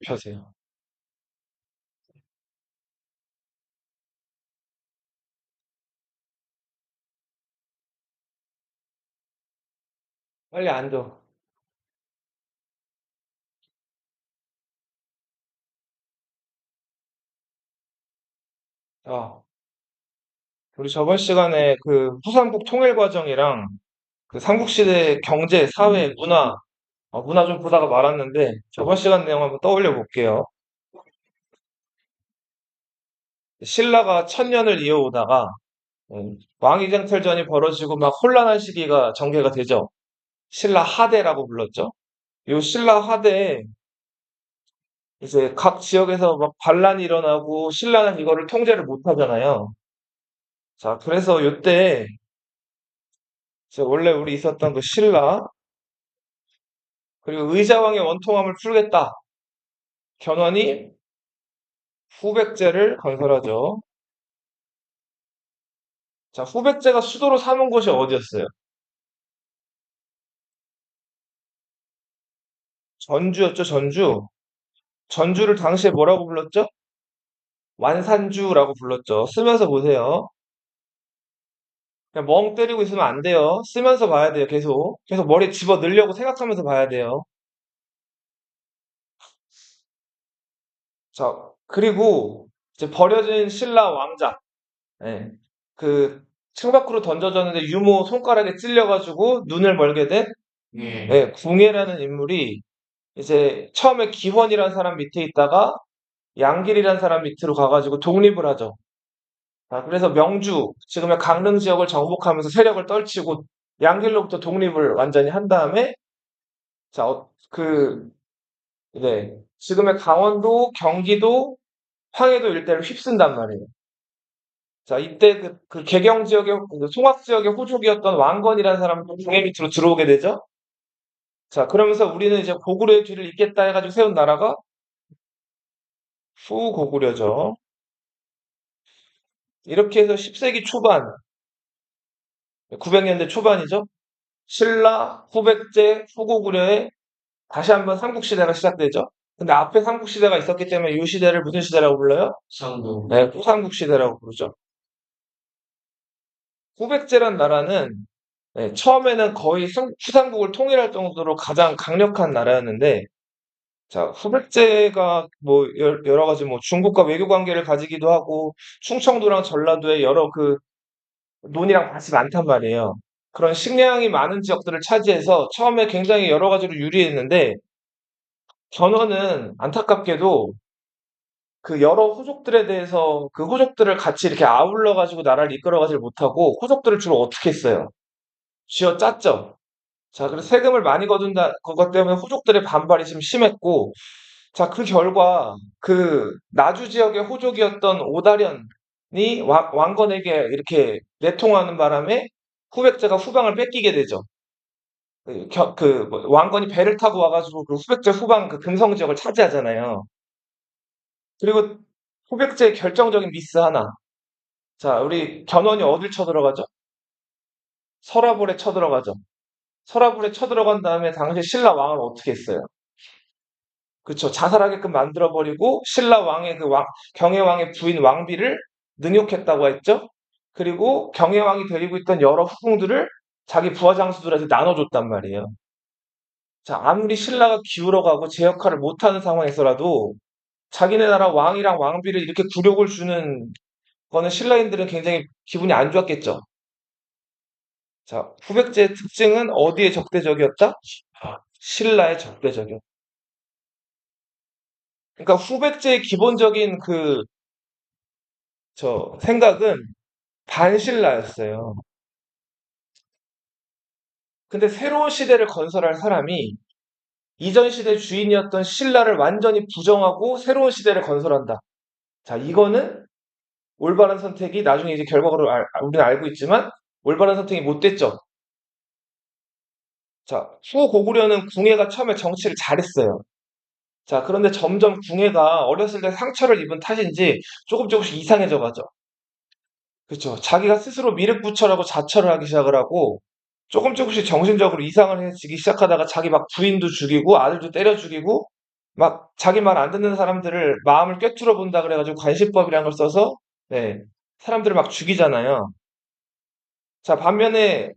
펴세요. 빨리 앉아. 어, 우리 저번 시간에 그 후삼국 통일 과정이랑 그 삼국시대 경제, 사회, 문화, 문화 좀 보다가 말았는데 저번 시간 내용 한번 떠올려 볼게요. 신라가 천년을 이어오다가 왕위쟁탈전이 벌어지고 막 혼란한 시기가 전개가 되죠. 신라 하대라고 불렀죠. 요 신라 하대에 이제 각 지역에서 막 반란이 일어나고 신라는 이거를 통제를 못 하잖아요. 자, 그래서 요때 이제 원래 우리 있었던 그 신라 그리고 의자왕의 원통함을 풀겠다. 견훤이 후백제를 건설하죠. 자, 후백제가 수도로 삼은 곳이 어디였어요? 전주였죠, 전주. 전주를 당시에 뭐라고 불렀죠? 완산주라고 불렀죠. 쓰면서 보세요. 그냥 멍 때리고 있으면 안 돼요. 쓰면서 봐야 돼요, 계속. 계속 머리에 집어 넣으려고 생각하면서 봐야 돼요. 자, 그리고 이제 버려진 신라 왕자. 예. 그 창밖으로 던져졌는데 유모 손가락에 찔려가지고 눈을 멀게 된 궁예라는 인물이 이제 처음에 기원이라는 사람 밑에 있다가 양길이라는 사람 밑으로 가가지고 독립을 하죠. 자, 그래서 명주, 지금의 강릉 지역을 정복하면서 세력을 떨치고 양길로부터 독립을 완전히 한 다음에 자, 네, 지금의 강원도, 경기도, 황해도 일대를 휩쓴단 말이에요. 자, 이때 그 개경 지역의, 그 송악 지역의 호족이었던 왕건이라는 사람이 중해 밑으로 들어오게 되죠. 자, 그러면서 우리는 이제 고구려의 뒤를 잇겠다 해가지고 세운 나라가 후고구려죠. 이렇게 해서 10세기 초반, 900년대 초반이죠. 신라, 후백제, 후고구려의 다시 한번 삼국시대가 시작되죠. 근데 앞에 삼국시대가 있었기 때문에 이 시대를 무슨 시대라고 불러요? 삼국. 네, 후삼국시대라고 부르죠. 후백제란 나라는 처음에는 거의 후삼국을 통일할 정도로 가장 강력한 나라였는데, 자, 후백제가 뭐 여러 가지 뭐 중국과 외교 관계를 가지기도 하고 충청도랑 전라도에 여러 그 논이랑 밭이 많단 말이에요. 그런 식량이 많은 지역들을 차지해서 처음에 굉장히 여러 가지로 유리했는데 견훤은 안타깝게도 그 여러 호족들에 대해서 그 호족들을 같이 이렇게 아울러 가지고 나라를 이끌어 가지를 못하고 호족들을 주로 어떻게 했어요? 쥐어 짰죠. 자, 그래서 세금을 많이 거둔다 그것 때문에 호족들의 반발이 좀 심했고 자, 그 결과 그 나주 지역의 호족이었던 오다련이 왕건에게 이렇게 내통하는 바람에 후백제가 후방을 뺏기게 되죠. 왕건이 배를 타고 와가지고 그 후백제 후방 그 금성 지역을 차지하잖아요. 그리고 후백제의 결정적인 미스 하나. 자, 우리 견훤이 어딜 쳐들어가죠? 서라볼에 쳐들어가죠. 서라볼에 쳐들어간 다음에 당시 신라 왕을 어떻게 했어요? 그쵸. 자살하게끔 만들어버리고 신라 왕의 경혜왕의 부인 왕비를 능욕했다고 했죠. 그리고 경혜왕이 데리고 있던 여러 후궁들을 자기 부하 장수들한테 나눠줬단 말이에요. 자, 아무리 신라가 기울어가고 제 역할을 못하는 상황에서라도 자기네 나라 왕이랑 왕비를 이렇게 굴욕을 주는 거는 신라인들은 굉장히 기분이 안 좋았겠죠. 자, 후백제의 특징은 어디에 적대적이었다? 신라의 적대적이었다. 그러니까 후백제의 기본적인 생각은 반신라였어요. 근데 새로운 시대를 건설할 사람이 이전 시대 주인이었던 신라를 완전히 부정하고 새로운 시대를 건설한다. 자, 이거는 올바른 선택이 나중에 이제 결과로 우리는 알고 있지만 올바른 선택이 못 됐죠. 자, 후고구려는 궁예가 처음에 정치를 잘했어요. 자, 그런데 점점 궁예가 어렸을 때 상처를 입은 탓인지 조금씩 이상해져 가죠. 그쵸. 자기가 스스로 미륵부처라고 자처를 하기 시작을 하고 조금씩 정신적으로 이상을 해지기 시작하다가 자기 막 부인도 죽이고 아들도 때려 죽이고 막 자기 말 안 듣는 사람들을 마음을 꿰뚫어 본다 그래가지고 관시법이라는 걸 써서 네, 사람들을 막 죽이잖아요. 자, 반면에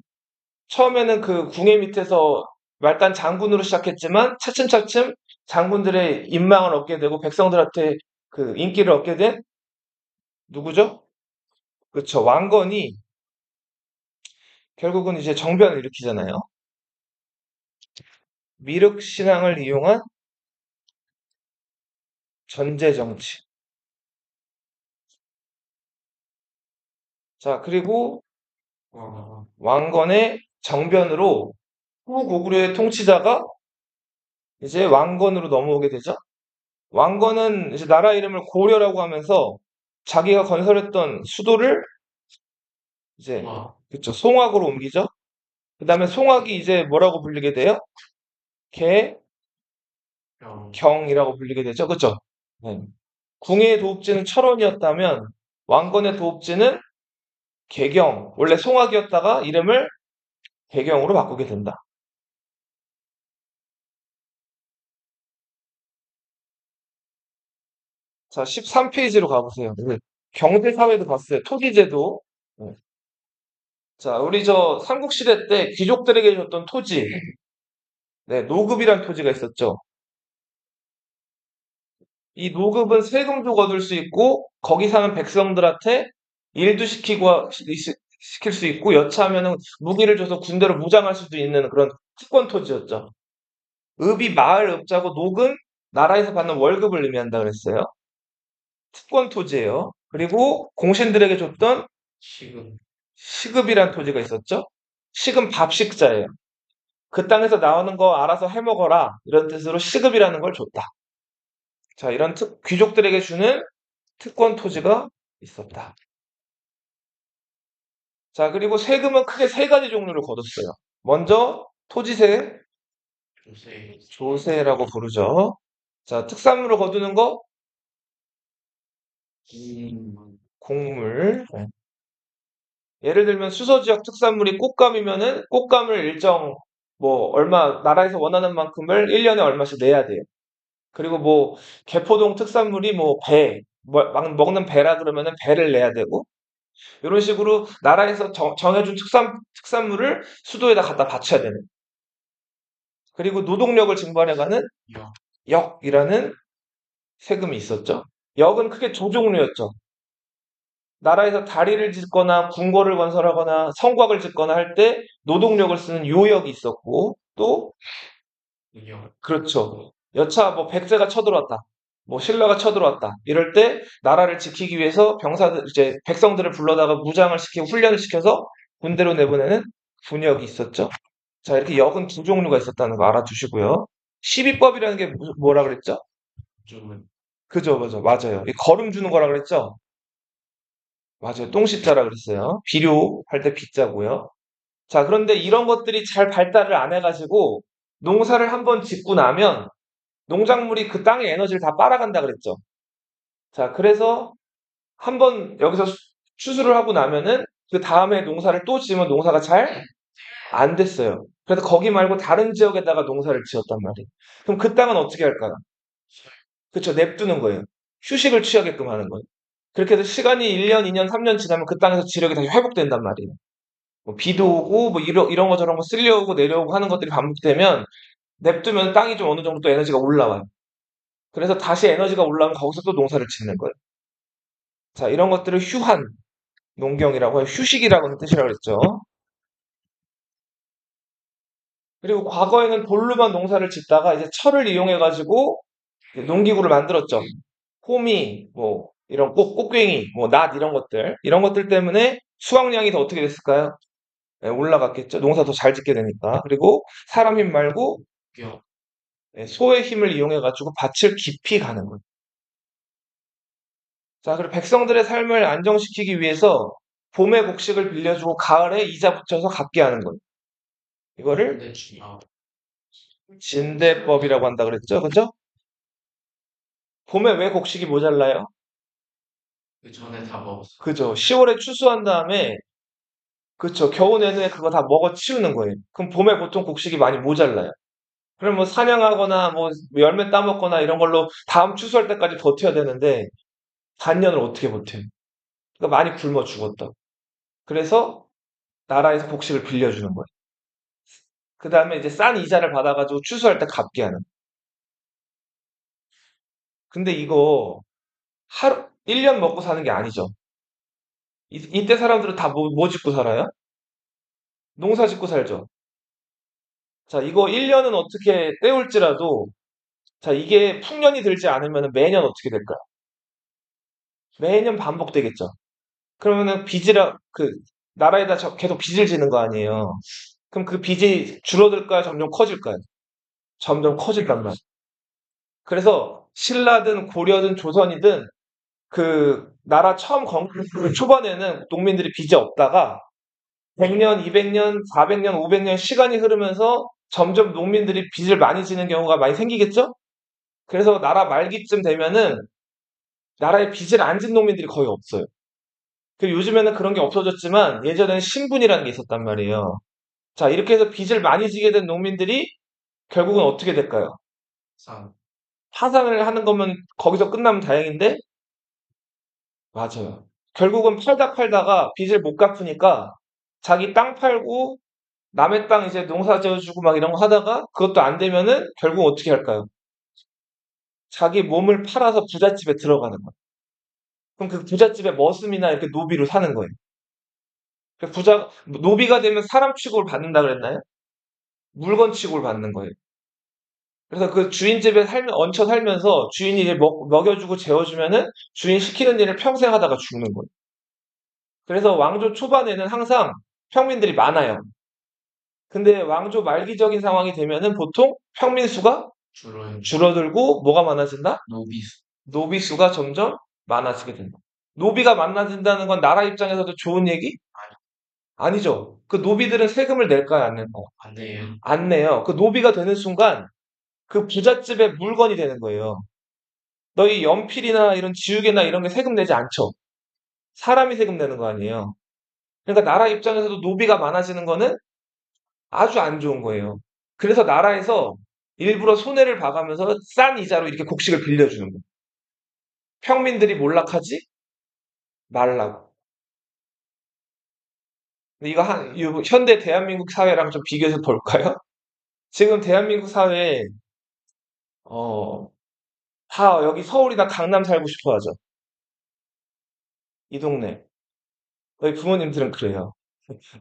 처음에는 그 궁예 밑에서 말단 장군으로 시작했지만 차츰차츰 장군들의 인망을 얻게 되고 백성들한테 그 인기를 얻게 된 누구죠? 그쵸. 왕건이 결국은 이제 정변을 일으키잖아요. 미륵 신앙을 이용한 전제 정치. 자, 그리고 왕건의 정변으로 후고구려의 통치자가 이제 왕건으로 넘어오게 되죠. 왕건은 이제 나라 이름을 고려라고 하면서 자기가 건설했던 수도를 이제 그쵸 송악으로 옮기죠. 그 다음에 송악이 이제 뭐라고 불리게 돼요? 개경이라고 불리게 되죠. 그쵸? 네. 궁예의 도읍지는 철원이었다면 왕건의 도읍지는 개경, 원래 송악이었다가 이름을 개경으로 바꾸게 된다. 자, 13페이지로 가보세요. 네. 경제사회도 봤어요. 토지제도. 네. 자, 우리 저 삼국시대 때 귀족들에게 줬던 토지, 네, 노급이란 토지가 있었죠. 이 노급은 세금도 거둘 수 있고, 거기 사는 백성들한테 일도 시킬 수 있고, 여차하면은 무기를 줘서 군대로 무장할 수도 있는 그런 특권 토지였죠. 읍이 마을 읍자고 녹은 나라에서 받는 월급을 의미한다 그랬어요. 특권 토지예요. 그리고 공신들에게 줬던 시급이란 토지가 있었죠. 식은 밥식자예요. 그 땅에서 나오는 거 알아서 해먹어라. 이런 뜻으로 시급이라는 걸 줬다. 자, 이런 귀족들에게 주는 특권 토지가 있었다. 자, 그리고 세금은 크게 세 가지 종류를 거뒀어요. 먼저 토지세, 조세라고 부르죠. 자, 특산물을 거두는 거, 곡물. 네. 예를 들면 수서 지역 특산물이 꽃감이면은 꽃감을 일정 뭐 얼마 나라에서 원하는 만큼을 1년에 얼마씩 내야 돼요. 그리고 뭐 개포동 특산물이 뭐 배, 막 먹는 배라 그러면은 배를 내야 되고 이런 식으로 나라에서 정해준 특산물을 수도에다 갖다 바쳐야 되는. 그리고 노동력을 증발해가는 역이라는 세금이 있었죠. 역은 크게 두 종류였죠. 나라에서 다리를 짓거나 궁궐을 건설하거나 성곽을 짓거나 할 때 노동력을 쓰는 요역이 있었고 또 그렇죠. 여차 뭐 백제가 쳐들어왔다. 뭐 신라가 쳐들어왔다. 이럴 때 나라를 지키기 위해서 병사들 이제 백성들을 불러다가 무장을 시키고 훈련을 시켜서 군대로 내보내는 군역이 있었죠. 자, 이렇게 역은 두 종류가 있었다는 거 알아두시고요. 시비법이라는 게 뭐라 그랬죠? 그죠, 그죠, 맞아요. 이 거름 주는 거라 그랬죠? 맞아요. 똥십자라 그랬어요. 비료할 때 빗자고요. 자, 그런데 이런 것들이 잘 발달을 안 해가지고 농사를 한번 짓고 나면 농작물이 그 땅의 에너지를 다 빨아간다 그랬죠. 자, 그래서 한번 여기서 추수를 하고 나면은 그 다음에 농사를 또 지으면 농사가 잘 안 됐어요. 그래서 거기 말고 다른 지역에다가 농사를 지었단 말이에요. 그럼 그 땅은 어떻게 할까요? 그쵸, 냅두는 거예요. 휴식을 취하게끔 하는 거예요. 그렇게 해서 시간이 1년, 2년, 3년 지나면 그 땅에서 지력이 다시 회복된단 말이에요. 뭐 비도 오고 뭐 이런 거 저런 거 쓸려오고 내려오고 하는 것들이 반복되면 냅두면 땅이 좀 어느 정도 또 에너지가 올라와요. 그래서 다시 에너지가 올라오면 거기서 또 농사를 짓는 거예요. 자, 이런 것들을 휴한 농경이라고 해요. 휴식이라고 하는 뜻이라고 그랬죠. 그리고 과거에는 돌로만 농사를 짓다가 이제 철을 이용해가지고 농기구를 만들었죠. 호미, 뭐, 이런 꽃괭이, 뭐, 낫, 이런 것들 때문에 수확량이 더 어떻게 됐을까요? 네, 올라갔겠죠. 농사 더 잘 짓게 되니까. 그리고 사람 힘 말고 네, 소의 힘을 이용해가지고 밭을 깊이 가는 거예요. 자, 그리고 백성들의 삶을 안정시키기 위해서 봄에 곡식을 빌려주고 가을에 이자 붙여서 갚게 하는 거예요. 이거를 진대법이라고 한다 그랬죠. 그죠? 봄에 왜 곡식이 모자라요? 그죠. 10월에 추수한 다음에 그쵸. 겨우 내내 그거 다 먹어 치우는 거예요. 그럼 봄에 보통 곡식이 많이 모자라요. 그럼 뭐 사냥하거나 뭐 열매 따먹거나 이런 걸로 다음 추수할 때까지 버텨야 되는데 반년을 어떻게 버텨요? 그러니까 많이 굶어 죽었다. 그래서 나라에서 곡식을 빌려주는 거예요. 그 다음에 이제 싼 이자를 받아가지고 추수할 때 갚게 하는. 근데 이거 하루, 1년 먹고 사는 게 아니죠. 이때 사람들은 다 뭐 짓고 살아요? 농사 짓고 살죠. 자, 이거 1년은 어떻게 때울지라도, 자, 이게 풍년이 들지 않으면 매년 어떻게 될까요? 매년 반복되겠죠. 그러면은 나라에다 계속 빚을 지는 거 아니에요. 그럼 그 빚이 줄어들까요? 점점 커질까요? 점점 커질단 말이에요. 그래서 신라든 고려든 조선이든 그 나라 처음 건국 초반에는 농민들이 빚이 없다가 100년, 200년, 400년, 500년 시간이 흐르면서 점점 농민들이 빚을 많이 지는 경우가 많이 생기겠죠? 그래서 나라 말기쯤 되면은 나라에 빚을 안 진 농민들이 거의 없어요. 요즘에는 그런 게 없어졌지만 예전에는 신분이라는 게 있었단 말이에요. 자, 이렇게 해서 빚을 많이 지게 된 농민들이 결국은 어떻게 될까요? 파산을 하는 거면 거기서 끝나면 다행인데, 맞아요. 결국은 팔다 팔다가 빚을 못 갚으니까 자기 땅 팔고 남의 땅 이제 농사 지어주고 막 이런 거 하다가 그것도 안 되면은 결국 어떻게 할까요? 자기 몸을 팔아서 부잣집에 들어가는 거예요. 그럼 그 부잣집에 머슴이나 이렇게 노비로 사는 거예요. 노비가 되면 사람 취급을 받는다 그랬나요? 물건 취급을 받는 거예요. 그래서 그 주인 집에 얹혀 살면서 주인이 이제 먹여주고 재워주면은 주인 시키는 일을 평생 하다가 죽는 거예요. 그래서 왕조 초반에는 항상 평민들이 많아요. 근데 왕조 말기적인 상황이 되면은 보통 평민 수가 줄어들고 뭐가 많아진다? 노비 수가 점점 많아지게 된다. 노비가 많아진다는 건 나라 입장에서도 좋은 얘기? 아니죠. 그 노비들은 세금을 낼까요? 안 낼까요? 안 내요. 그 노비가 되는 순간 그 부잣집의 물건이 되는 거예요. 너희 연필이나 이런 지우개나 이런 게 세금 내지 않죠. 사람이 세금 내는 거 아니에요. 그러니까 나라 입장에서도 노비가 많아지는 거는 아주 안 좋은 거예요. 그래서 나라에서 일부러 손해를 봐가면서 싼 이자로 이렇게 곡식을 빌려주는 거예요. 평민들이 몰락하지 말라고. 근데 이거 현대 대한민국 사회랑 좀 비교해서 볼까요? 지금 대한민국 사회에, 어, 다 여기 서울이나 강남 살고 싶어 하죠. 이 동네. 너희 부모님들은 그래요.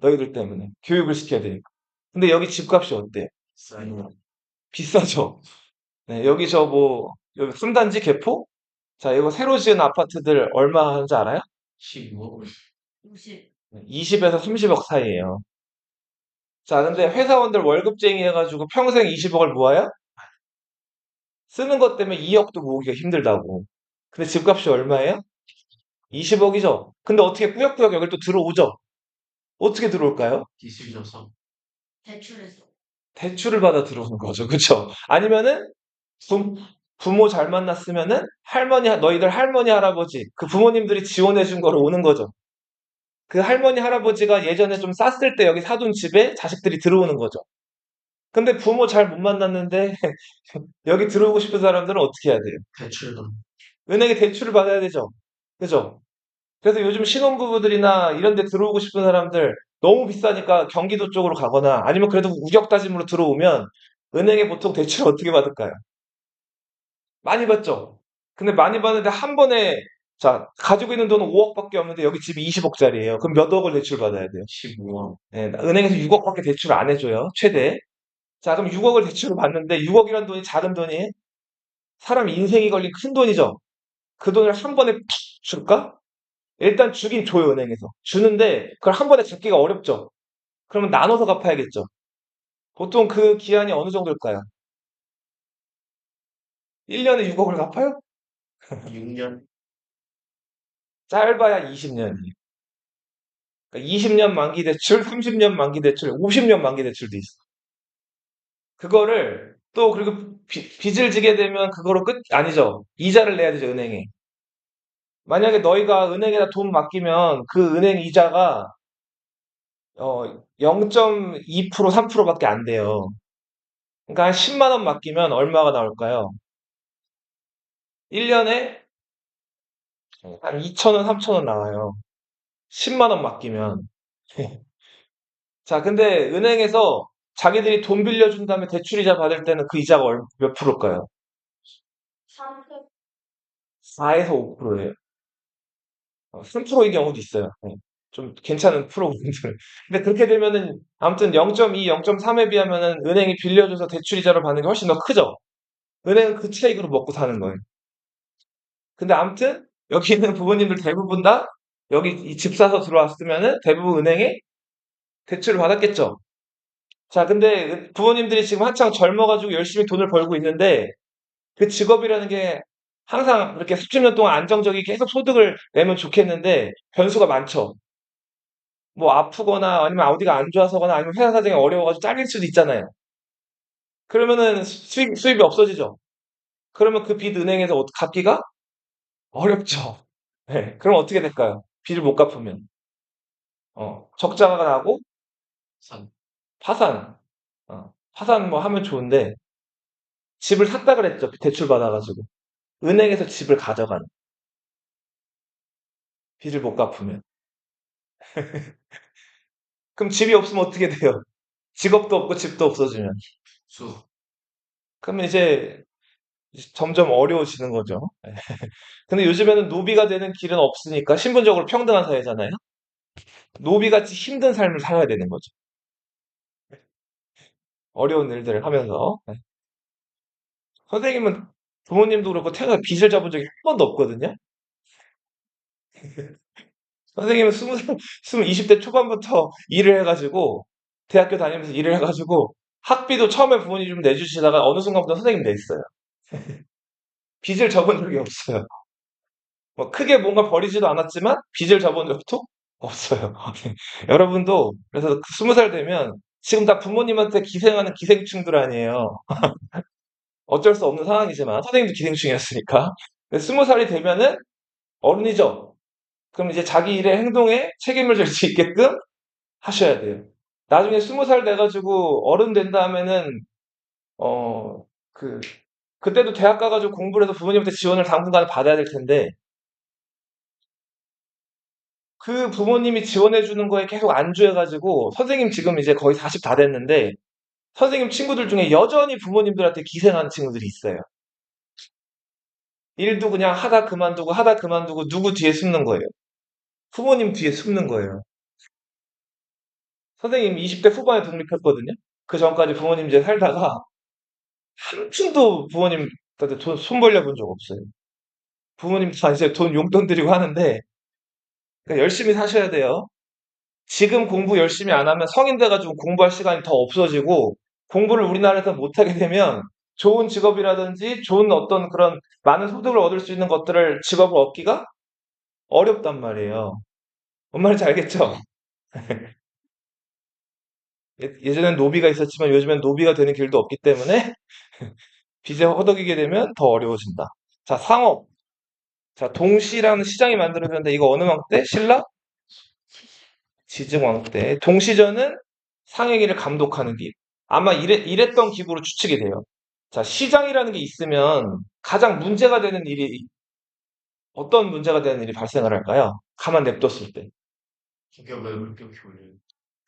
너희들 때문에. 교육을 시켜야 되니까. 근데 여기 집값이 어때? 비싸죠? 네, 여기 여기 순단지 개포? 자, 이거 새로 지은 아파트들 얼마 하는지 알아요? 20에서 30억 사이예요. 자, 근데 회사원들 월급쟁이 해가지고 평생 20억을 모아요? 쓰는 것 때문에 2억도 모으기가 힘들다고. 근데 집값이 얼마예요? 20억이죠? 근데 어떻게 꾸역꾸역 여길 또 들어오죠? 어떻게 들어올까요? 대출을 받아 들어오는 거죠. 그쵸? 아니면은 부모 잘 만났으면은 너희들 할머니, 할아버지, 그 부모님들이 지원해 준 거로 오는 거죠. 그 할머니, 할아버지가 예전에 좀 쌌을 때 여기 사둔 집에 자식들이 들어오는 거죠. 근데 부모 잘 못 만났는데 여기 들어오고 싶은 사람들은 어떻게 해야 돼요? 은행에 대출을 받아야 되죠. 그죠? 그래서 요즘 신혼부부들이나 이런 데 들어오고 싶은 사람들 너무 비싸니까 경기도 쪽으로 가거나 아니면 그래도 우격다짐으로 들어오면 은행에 보통 대출 어떻게 받을까요? 많이 받죠? 근데 많이 받는데 한 번에 자, 가지고 있는 돈은 5억밖에 없는데 여기 집이 20억짜리예요. 그럼 몇 억을 대출 받아야 돼요? 15억. 네, 은행에서 6억밖에 대출 안 해줘요. 최대. 자, 그럼 6억을 대출을 받는데 6억이란 돈이 작은 돈이에요? 사람 인생이 걸린 큰 돈이죠. 그 돈을 한 번에 푹 줄까? 일단 주긴 줘요, 은행에서. 주는데 그걸 한 번에 갚기가 어렵죠. 그러면 나눠서 갚아야겠죠. 보통 그 기한이 어느 정도일까요? 1년에 6억을 갚아요? 6년. 짧아야 20년이에요. 20년 만기 대출, 30년 만기 대출, 50년 만기 대출도 있어. 그거를 또 그리고 빚을 지게 되면 그거로 아니죠. 이자를 내야 되죠, 은행에. 만약에 너희가 은행에다 돈 맡기면 그 은행 이자가 0.2% 3%밖에 안 돼요. 그러니까 한 10만 원 맡기면 얼마가 나올까요? 1년에 한 2천 원, 3천 원 나와요. 10만 원 맡기면. 자, 근데 은행에서 자기들이 돈 빌려준 다음에 대출이자 받을 때는 그 이자가 몇 프로일까요? 4에서 5%예요. 3%인 경우도 있어요. 네. 좀 괜찮은 프로그램들. 근데 그렇게 되면은 아무튼 0.2, 0.3에 비하면은 은행이 빌려줘서 대출이자를 받는 게 훨씬 더 크죠. 은행은 그 차익으로 먹고 사는 거예요. 근데 아무튼 여기 있는 부모님들 대부분 다 여기 이 집 사서 들어왔으면은 대부분 은행에 대출을 받았겠죠. 자, 근데 부모님들이 지금 한창 젊어가지고 열심히 돈을 벌고 있는데 그 직업이라는 게 항상 이렇게 30년 동안 안정적이 계속 소득을 내면 좋겠는데 변수가 많죠. 뭐 아프거나 아니면 어디가 안 좋아서거나 아니면 회사 사정이 어려워가지고 잘릴 수도 있잖아요. 그러면은 수입이 없어지죠. 그러면 그 빚 은행에서 갚기가 어렵죠. 네. 그럼 어떻게 될까요? 빚을 못 갚으면. 적자가 나고 파산. 파산 뭐 하면 좋은데 집을 샀다 그랬죠. 대출 받아가지고. 은행에서 집을 가져가는. 빚을 못 갚으면. 그럼 집이 없으면 어떻게 돼요? 직업도 없고 집도 없어지면. 그러면 이제 점점 어려워지는 거죠. 네. 근데 요즘에는 노비가 되는 길은 없으니까 신분적으로 평등한 사회잖아요. 노비같이 힘든 삶을 살아야 되는 거죠. 어려운 일들을 하면서. 네. 선생님은 부모님도 그렇고 태어나서 빚을 져본 적이 한 번도 없거든요. 선생님은 20대 초반부터 일을 해가지고 대학교 다니면서 일을 해가지고 학비도 처음에 부모님 좀 내주시다가 어느 순간부터 선생님 냈어요. 빚을 져본 적이 없어요. 뭐 크게 뭔가 버리지도 않았지만 빚을 져본 적도 없어요. 여러분도 그래서 20살 되면 지금 다 부모님한테 기생하는 기생충들 아니에요. 어쩔 수 없는 상황이지만 선생님도 기생충이었으니까. 20살이 되면은 어른이죠. 그럼 이제 자기 일의 행동에 책임을 질 수 있게끔 하셔야 돼요. 나중에 20살 돼가지고 어른 된 다음에는 어, 그 그때도 대학 가가지고 공부를 해서 부모님한테 지원을 당분간 받아야 될 텐데 그 부모님이 지원해 주는 거에 계속 안주해가지고 선생님 지금 이제 거의 40 다 됐는데 선생님 친구들 중에 여전히 부모님들한테 기생하는 친구들이 있어요. 일도 그냥 하다 그만두고 누구 뒤에 숨는 거예요. 부모님 뒤에 숨는 거예요. 선생님 20대 후반에 독립했거든요. 그 전까지 부모님 이제 살다가 한 푼도 부모님한테 손 벌려본 적 없어요. 부모님 다 이제 돈 용돈 드리고 하는데 그러니까 열심히 사셔야 돼요. 지금 공부 열심히 안 하면 성인 돼가지고 공부할 시간이 더 없어지고 공부를 우리나라에서 못하게 되면 좋은 직업이라든지 좋은 어떤 그런 많은 소득을 얻을 수 있는 것들을 직업을 얻기가 어렵단 말이에요. 뭔 말인지 알겠죠? 예전엔 노비가 있었지만 요즘엔 노비가 되는 길도 없기 때문에 빚에 허덕이게 되면 더 어려워진다. 자, 상업. 자, 동시라는 시장이 만들어졌는데 이거 어느 왕 때? 신라? 지증왕 때. 동시저는 상행위를 감독하는 기. 아마 이랬던 기구로 추측이 돼요. 자, 시장이라는 게 있으면 가장 문제가 되는 일이 어떤 문제가 되는 일이 발생을 할까요? 가만 냅뒀을 때.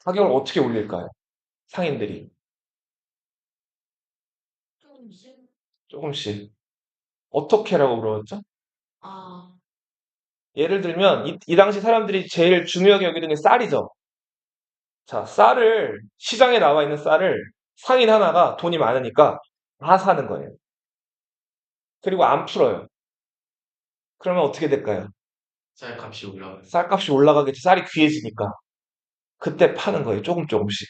가격을 어떻게 올릴까요? 상인들이. 조금씩. 어떻게라고 물어봤죠? 예를 들면 이 당시 사람들이 제일 중요하게 여기는 게 쌀이죠. 자, 시장에 나와 있는 쌀을 상인 하나가 돈이 많으니까 다 사는 거예요. 그리고 안 풀어요. 그러면 어떻게 될까요? 쌀값이 올라가겠지. 쌀이 귀해지니까. 그때 파는 거예요. 조금 조금씩.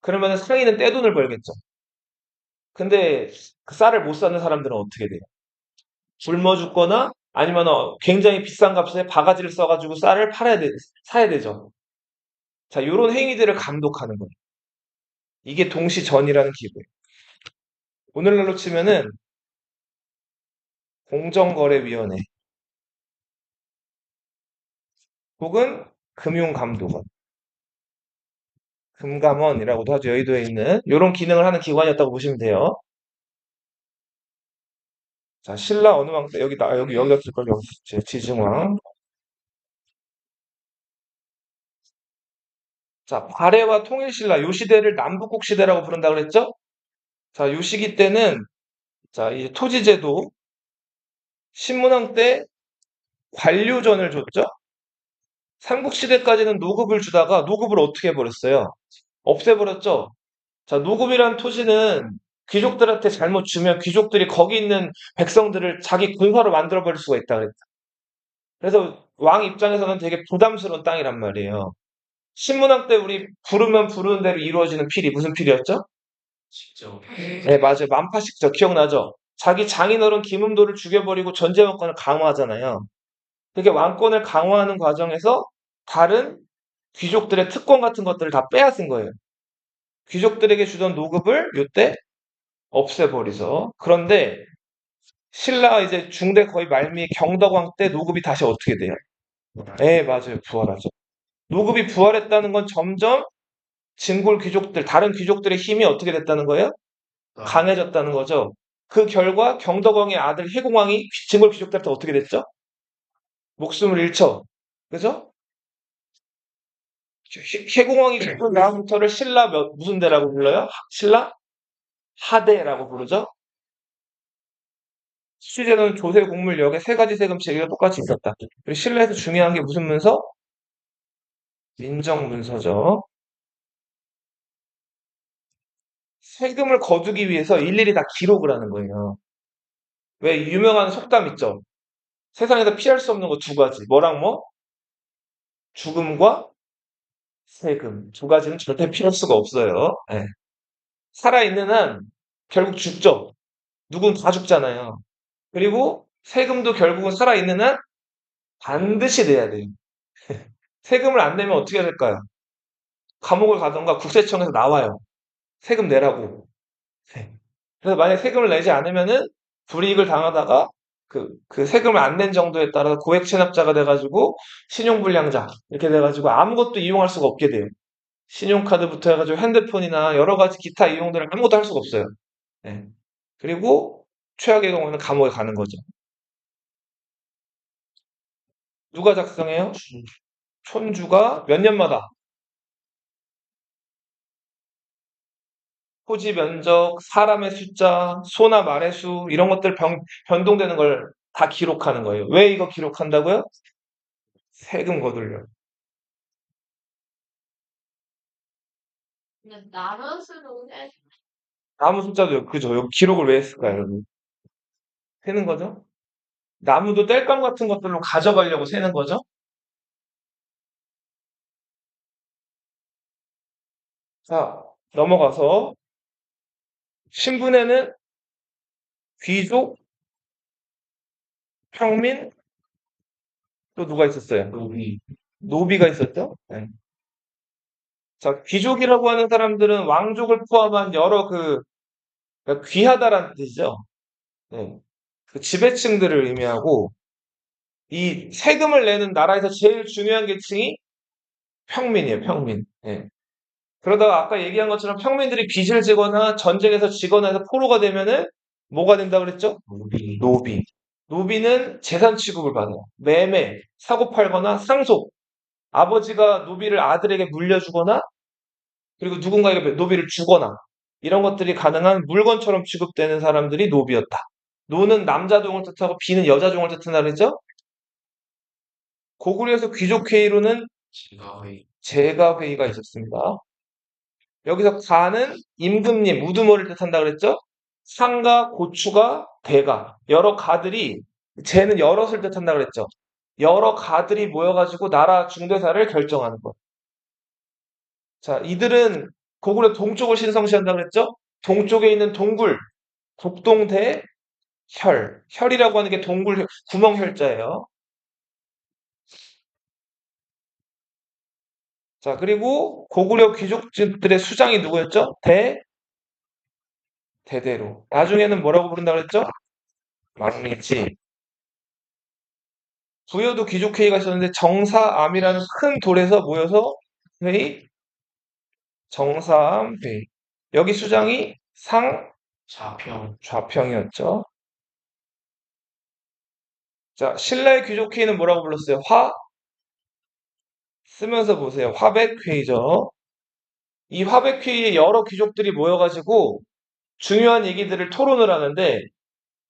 그러면 상인은 떼돈을 벌겠죠. 근데 그 쌀을 못 사는 사람들은 어떻게 돼요? 굶어 죽거나 아니면 굉장히 비싼 값에 바가지를 써가지고 사야 되죠. 자, 요런 행위들을 감독하는 거예요. 이게 동시전이라는 기구예요. 오늘날로 치면은 공정거래위원회 혹은 금융감독원. 금감원이라고도 하죠. 여의도에 있는 요런 기능을 하는 기관이었다고 보시면 돼요. 자, 신라 어느 왕 때 여기가 있을 걸 여기 있지. 지증왕. 자, 발해와 통일신라 요 시대를 남북국 시대라고 부른다 그랬죠? 자, 요 시기 때는 자, 이 토지제도 신문왕 때 관료전을 줬죠? 삼국시대까지는 노급을 주다가 노급을 어떻게 해버렸어요? 없애버렸죠? 자, 노급이란 토지는 귀족들한테 잘못 주면 귀족들이 거기 있는 백성들을 자기 군사로 만들어버릴 수가 있다 그랬죠. 그래서 왕 입장에서는 되게 부담스러운 땅이란 말이에요. 신문왕 때 우리 부르면 부르는 대로 이루어지는 필이 무슨 필이었죠? 식죠. 네, 맞아요. 만파식죠. 기억나죠? 자기 장인어른 김음도를 죽여버리고 전제왕권을 강화하잖아요. 그게 왕권을 강화하는 과정에서 다른 귀족들의 특권 같은 것들을 다 빼앗은 거예요. 귀족들에게 주던 노급을 이때 없애버리죠. 그런데 신라 이제 중대 거의 말미 경덕왕 때 노급이 다시 어떻게 돼요? 네, 맞아요. 부활하죠. 노급이 부활했다는 건 점점 진골 귀족들, 다른 귀족들의 힘이 어떻게 됐다는 거예요? 강해졌다는 거죠. 그 결과 경덕왕의 아들 해공왕이 진골 귀족들한테 어떻게 됐죠? 목숨을 잃죠. 그죠? 해공왕이 죽은 다음부터를 신라 무슨 대라고 불러요? 신라 하대라고 부르죠. 수제는 조세, 곡물, 역의 세 가지 세금 체계가 똑같이 있었다. 그리고 신라에서 중요한 게 무슨 문서? 민정 문서죠. 세금을 거두기 위해서 일일이 다 기록을 하는 거예요. 왜 유명한 속담 있죠? 세상에서 피할 수 없는 거 두 가지. 뭐랑 뭐? 죽음과 세금. 두 가지는 절대 피할 수가 없어요. 네. 살아있는 한 결국 죽죠. 누군 다 죽잖아요. 그리고 세금도 결국은 살아있는 한 반드시 내야 돼요. 세금을 안 내면 어떻게 해야 될까요? 감옥을 가던가 국세청에서 나와요. 세금 내라고. 네. 그래서 만약에 세금을 내지 않으면은 불이익을 당하다가 그 세금을 안 낸 정도에 따라서 고액 체납자가 돼가지고 신용불량자 이렇게 돼가지고 아무것도 이용할 수가 없게 돼요. 신용카드부터 해가지고 핸드폰이나 여러 가지 기타 이용들을 아무것도 할 수가 없어요. 네. 그리고 최악의 경우는 감옥에 가는 거죠. 누가 작성해요? 촌주가 몇 년마다 토지 면적, 사람의 숫자, 소나 말의 수 이런 것들 변동되는 걸 다 기록하는 거예요. 왜 이거 기록한다고요? 세금 거두려고. 근데 나눠서도 해. 나무 숫자도 그죠? 여기 기록을 왜 했을까요? 여기 세는 거죠? 나무도 땔감 같은 것들로 가져가려고 세는 거죠? 자, 넘어가서 신분에는 귀족, 평민, 또 누가 있었어요? 노비. 노비가 있었죠? 네. 자, 귀족이라고 하는 사람들은 왕족을 포함한 여러 그러니까 귀하다라는 뜻이죠. 네. 그 지배층들을 의미하고 이 세금을 내는 나라에서 제일 중요한 계층이 평민이에요, 평민. 예. 그러다가 아까 얘기한 것처럼 평민들이 빚을 지거나 전쟁에서 지거나 해서 포로가 되면은 뭐가 된다 그랬죠? 노비. 노비. 노비는 재산 취급을 받아요. 매매, 사고 팔거나 상속. 아버지가 노비를 아들에게 물려주거나 그리고 누군가에게 노비를 주거나 이런 것들이 가능한 물건처럼 취급되는 사람들이 노비였다. 노는 남자종을 뜻하고 비는 여자종을 뜻한다 그랬죠? 고구려에서 귀족회의로는 제가회의가 있었습니다. 여기서 가는 임금님, 우두머리를 뜻한다 그랬죠? 상가, 고추가, 대가. 여러 가들이, 쟤는 여럿을 뜻한다 그랬죠? 여러 가들이 모여가지고 나라 중대사를 결정하는 것. 자, 이들은 고구려 동쪽을 신성시한다 그랬죠? 동쪽에 있는 동굴, 독동대, 혈이라고 하는 게 동굴, 구멍혈자예요. 자, 그리고 고구려 귀족들의 수장이 누구였죠? 대대로. 나중에는 뭐라고 부른다 그랬죠? 망리지. 부여도 귀족회의가 있었는데 정사암이라는 큰 돌에서 모여서 회의 정삼회. 여기 수장이 좌평. 좌평이었죠. 자, 신라의 귀족회의는 뭐라고 불렀어요? 쓰면서 보세요. 화백회의죠. 이 화백회의에 여러 귀족들이 모여가지고 중요한 얘기들을 토론을 하는데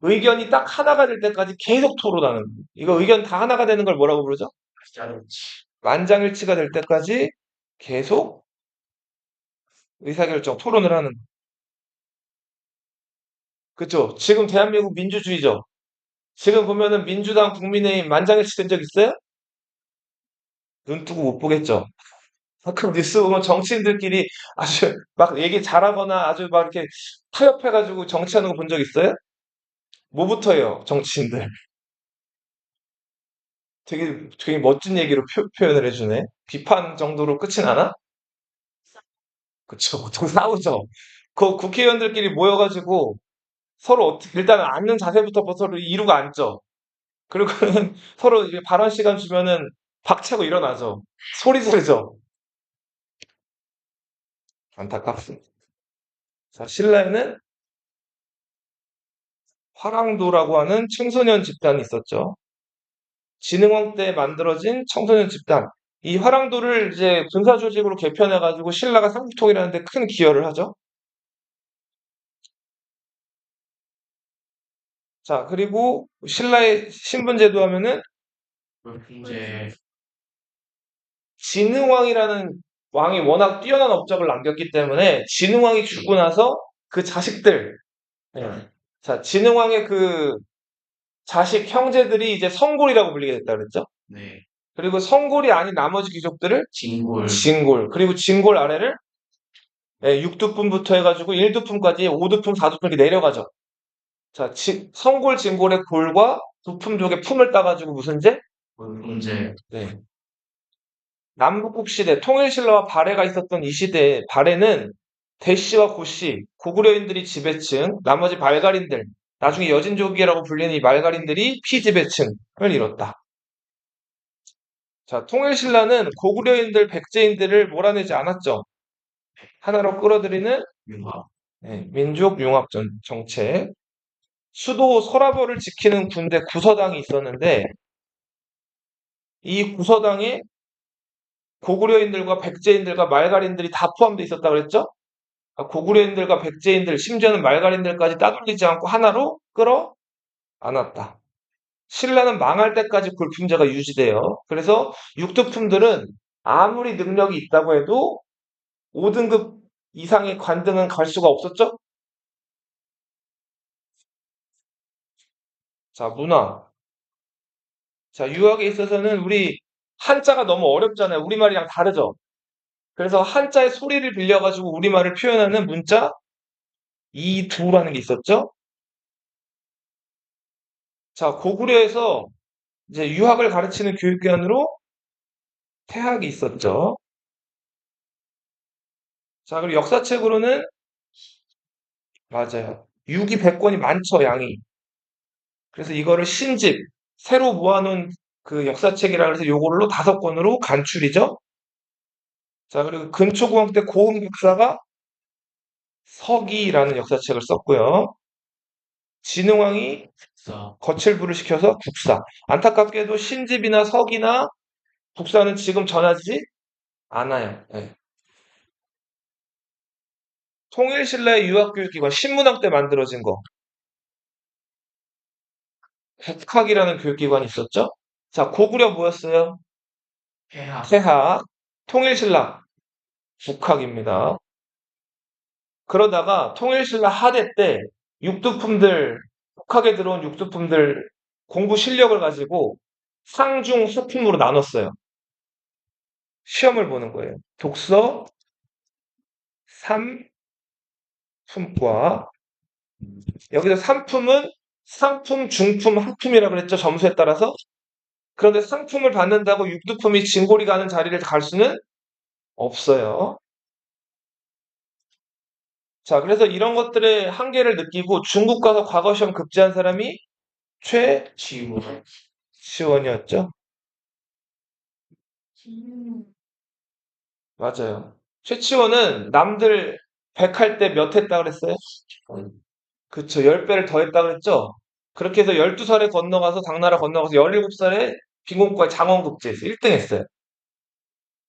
의견이 딱 하나가 될 때까지 계속 토론하는 거예요. 이거 의견 다 하나가 되는 걸 뭐라고 부르죠? 만장일치가 될 때까지 계속 의사결정 토론을 하는 거예요. 그쵸? 지금 대한민국 민주주의죠. 지금 보면은 민주당 국민의힘 만장일치 된 적 있어요? 눈 뜨고 못 보겠죠. 가끔 뉴스 보면 정치인들끼리 아주 막 얘기 잘하거나 아주 막 이렇게 타협해가지고 정치하는 거 본 적 있어요? 뭐부터 해요, 정치인들? 되게 멋진 얘기로 표현을 해주네. 비판 정도로 끝이 나나? 그쵸. 보통 싸우죠. 그 국회의원들끼리 모여가지고 서로 어떻게, 일단은 앉는 자세부터 서로 이루고 앉죠. 그리고는 서로 이제 발언 시간 주면은 박차고 일어나죠. 소리 지르죠. 안타깝습니다. 자, 신라에는 화랑도라고 하는 청소년 집단이 있었죠. 진흥왕 때 만들어진 청소년 집단. 이 화랑도를 이제 군사 조직으로 개편해가지고 신라가 삼국통일하는 데 큰 기여를 하죠. 자, 그리고 신라의 신분제도 하면은 이제 진흥왕이라는 왕이 워낙 뛰어난 업적을 남겼기 때문에 진흥왕이 죽고 나서 그 자식들, 예. 자, 진흥왕의 그 자식 형제들이 이제 성골이라고 불리게 됐다 그랬죠. 네. 그리고 성골이 아닌 나머지 귀족들을 진골. 진골, 그리고 진골 아래를 예, 6두품부터 해가지고 1두품까지 5두품, 4두품 이렇게 내려가죠. 자, 성골, 진골의 골과 두품족의 품을 따가지고 무슨 제? 문제. 네. 남북국 시대, 통일신라와 발해가 있었던 이 시대에 발해는 대씨와 고씨, 고구려인들이 지배층, 나머지 말갈인들, 나중에 여진족이라고 불리는 이 말갈인들이 피지배층을 이뤘다. 자, 통일신라는 고구려인들, 백제인들을 몰아내지 않았죠. 하나로 끌어들이는 융합. 민족 융합 정책. 수도 서라벌을 지키는 군대 구서당이 있었는데 이 구서당에 고구려인들과 백제인들과 말갈인들이 다 포함되어 있었다 그랬죠? 고구려인들과 백제인들, 심지어는 말갈인들까지 따돌리지 않고 하나로 끌어 안았다. 신라는 망할 때까지 골품제가 유지돼요. 그래서 육두품들은 아무리 능력이 있다고 해도 5등급 이상의 관등은 갈 수가 없었죠? 자, 문화. 자, 유학에 있어서는 우리 한자가 너무 어렵잖아요. 우리말이랑 다르죠? 그래서 한자의 소리를 빌려가지고 우리말을 표현하는 문자 이두라는 게 있었죠? 자, 고구려에서 이제 유학을 가르치는 교육기관으로 태학이 있었죠. 자, 그리고 역사책으로는 맞아요. 유기 100권이 많죠, 양이. 그래서 이거를 신집, 새로 모아놓은 그 역사책이라 해서 요걸로 5권으로 간출이죠. 자, 그리고 근초고왕 때 고은 박사가 서기라는 역사책을 썼고요. 진흥왕이 사. 거칠부를 시켜서 국사. 안타깝게도 신집이나 서기나 국사는 지금 전하지 않아요. 네. 통일신라의 유학교육기관 신문학 때 만들어진 거. 국학이라는 교육기관이 있었죠. 자, 고구려 뭐였어요? 폐하. 태학. 통일신라 국학입니다. 그러다가 통일신라 하대 때 육두품들, 국학에 들어온 육두품들 공부 실력을 가지고 상중 하품으로 나눴어요. 시험을 보는 거예요. 독서 3품과 여기서 3품은 상품, 중품, 하품이라고 그랬죠. 점수에 따라서. 그런데 상품을 받는다고 육두품이 진골이 가는 자리를 갈 수는 없어요. 자, 그래서 이런 것들의 한계를 느끼고 중국 가서 과거 시험 급제한 사람이 지우. 최시원이었죠. 맞아요. 최치원은 남들 100 할 때 몇 했다 그랬어요? 그쵸. 10배를 더 했다 그랬죠? 그렇게 해서 12살에 건너가서, 당나라 건너가서 17살에 빈공과에 장원급제에서 1등 했어요.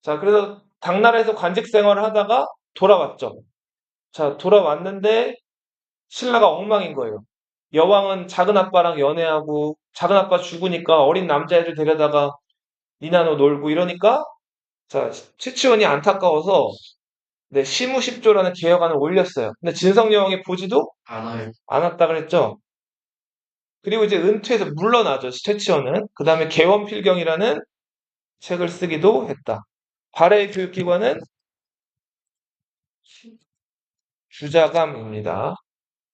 자, 그래서 당나라에서 관직 생활을 하다가 돌아왔죠. 자, 돌아왔는데 신라가 엉망인 거예요. 여왕은 작은 아빠랑 연애하고 작은 아빠 죽으니까 어린 남자애들 데려다가 니나노 놀고 이러니까 자, 최치원이 안타까워서 네, 시무십조라는 개혁안을 올렸어요. 근데 진성여왕이 보지도 안 와요. 않았다 그랬죠. 그리고 이제 은퇴해서 물러나죠. 최치원은. 그 다음에 개원필경이라는 책을 쓰기도 했다. 발해의 교육기관은 주자감입니다.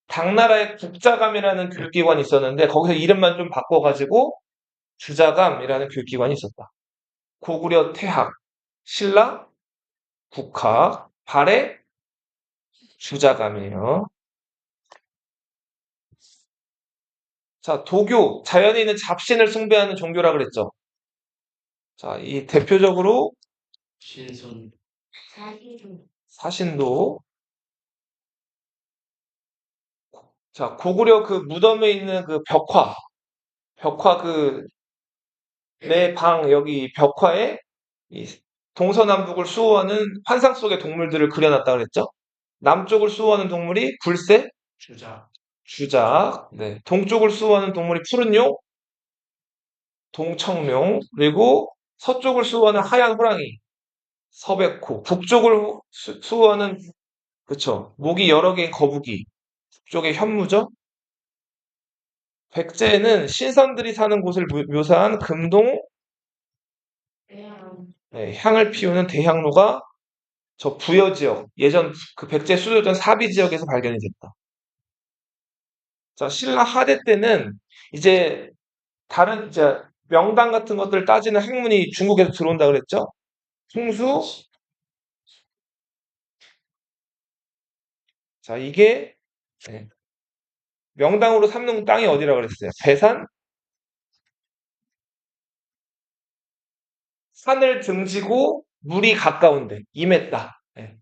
당나라에 국자감이라는 교육기관이 있었는데 거기서 이름만 좀 바꿔가지고 주자감이라는 교육기관이 있었다. 고구려 태학, 신라 국학, 발해 주자감이에요. 자, 도교, 자연에 있는 잡신을 숭배하는 종교라 그랬죠. 자, 이 대표적으로 신선. 사신도. 자, 고구려 그 무덤에 있는 그 벽화 그 내 방 여기 벽화에 이 동서남북을 수호하는 환상 속의 동물들을 그려놨다 그랬죠. 남쪽을 수호하는 동물이 굴새, 주자. 주작, 네. 동쪽을 수호하는 동물이 푸른 용, 동청룡, 그리고 서쪽을 수호하는 하얀 호랑이, 서백호, 북쪽을 수호하는 그쵸. 목이 여러 개인 거북이, 북쪽의 현무죠. 백제는 신선들이 사는 곳을 묘사한 금동 네, 향을 피우는 대향로가 저 부여 지역, 예전 그 백제 수도였던 사비 지역에서 발견이 됐다. 자, 신라 하대 때는 이제 다른 이제 명당 같은 것들을 따지는 학문이 중국에서 들어온다 그랬죠? 풍수. 자, 이게 네, 명당으로 삼는 땅이 어디라 그랬어요? 배산? 산을 등지고 물이 가까운데 임했다. 네.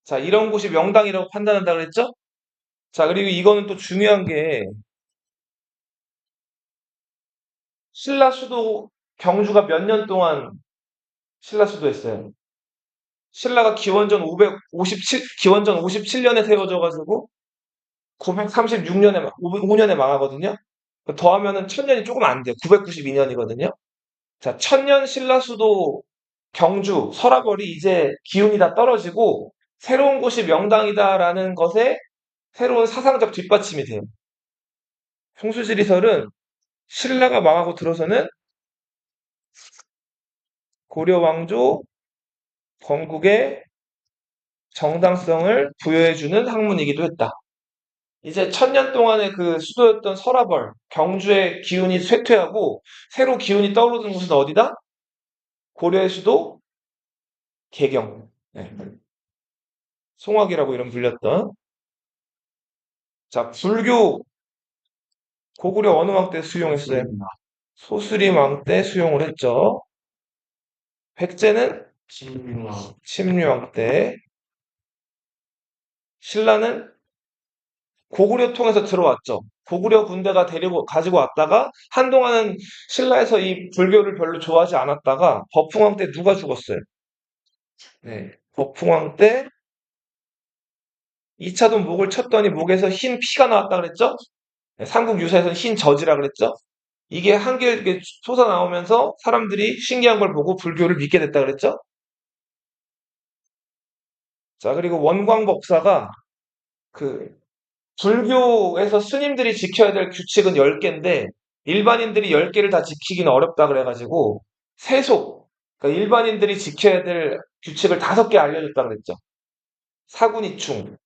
자, 이런 곳이 명당이라고 판단한다 그랬죠? 자, 그리고 이거는 또 중요한 게 신라 수도 경주가 몇 년 동안 신라 수도였어요. 신라가 기원전 57년에 세워져가지고 936년에 5년에 망하거든요. 더하면은 1000년이 조금 안 돼요. 992년이거든요. 자, 천년 신라 수도 경주 설화벌이 이제 기운이 다 떨어지고 새로운 곳이 명당이다라는 것에 새로운 사상적 뒷받침이 돼요. 풍수지리설은 신라가 망하고 들어서는 고려 왕조 건국의 정당성을 부여해주는 학문이기도 했다. 이제 1000년 동안의 그 수도였던 설화벌, 경주의 기운이 쇠퇴하고 새로 기운이 떠오르는 곳은 어디다? 고려의 수도 개경. 네. 송악이라고 이름 불렸던. 자, 불교 고구려 어느 왕 때 수용했어요? 소수림 왕 때 수용을 했죠. 백제는 신유왕. 침류왕 때. 신라는 고구려 통해서 들어왔죠. 고구려 군대가 데리고 가지고 왔다가 한동안은 신라에서 이 불교를 별로 좋아하지 않았다가 버풍왕 때 누가 죽었어요? 네. 버풍왕 때 2차도 목을 쳤더니 목에서 흰 피가 나왔다 그랬죠? 네, 삼국 유사에서는 흰 젖이라 그랬죠? 이게 한개 이렇게 솟아나오면서 사람들이 신기한 걸 보고 불교를 믿게 됐다 그랬죠? 자, 그리고 원광법사가 그 불교에서 스님들이 지켜야 될 규칙은 10개인데 일반인들이 10개를 다 지키기는 어렵다 그래가지고 세속, 그러니까 일반인들이 지켜야 될 규칙을 5개 알려줬다 그랬죠. 사군이충,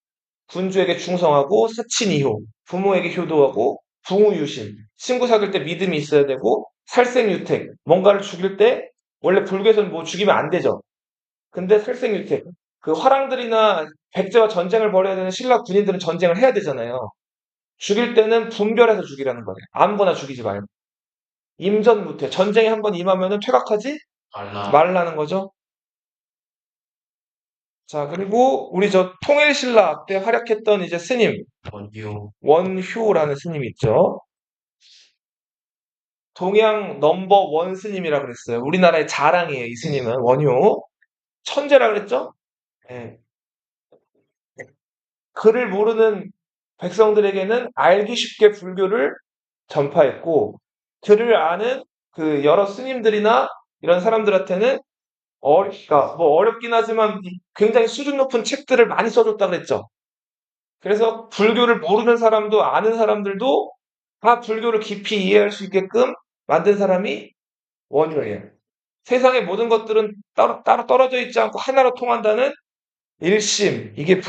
군주에게 충성하고 사친이효, 부모에게 효도하고 부무유신, 친구 사귈 때 믿음이 있어야 되고 살생유택, 뭔가를 죽일 때 원래 불교에서는 뭐 죽이면 안 되죠. 근데 살생유택, 그 화랑들이나 백제와 전쟁을 벌여야 되는 신라 군인들은 전쟁을 해야 되잖아요. 죽일 때는 분별해서 죽이라는 거예요. 아무거나 죽이지 말고. 임전무퇴. 전쟁에 한번 임하면은 퇴각하지 말라. 말라는 거죠. 자, 그리고 우리 저 통일신라 때 활약했던 이제 스님, 원효. 원효라는 스님 있죠. 동양 넘버 원 스님이라 그랬어요. 우리나라의 자랑이에요, 이 스님은. 원효. 천재라 그랬죠? 예. 글을 모르는 백성들에게는 알기 쉽게 불교를 전파했고, 글을 아는 그 여러 스님들이나 이런 사람들한테는 그러니까 뭐 어렵긴 하지만 굉장히 수준 높은 책들을 많이 써줬다 그랬죠. 그래서 불교를 모르는 사람도 아는 사람들도 다 불교를 깊이 이해할 수 있게끔 만든 사람이 원효예요. 세상의 모든 것들은 따로 떨어져 있지 않고 하나로 통한다는 일심, 이게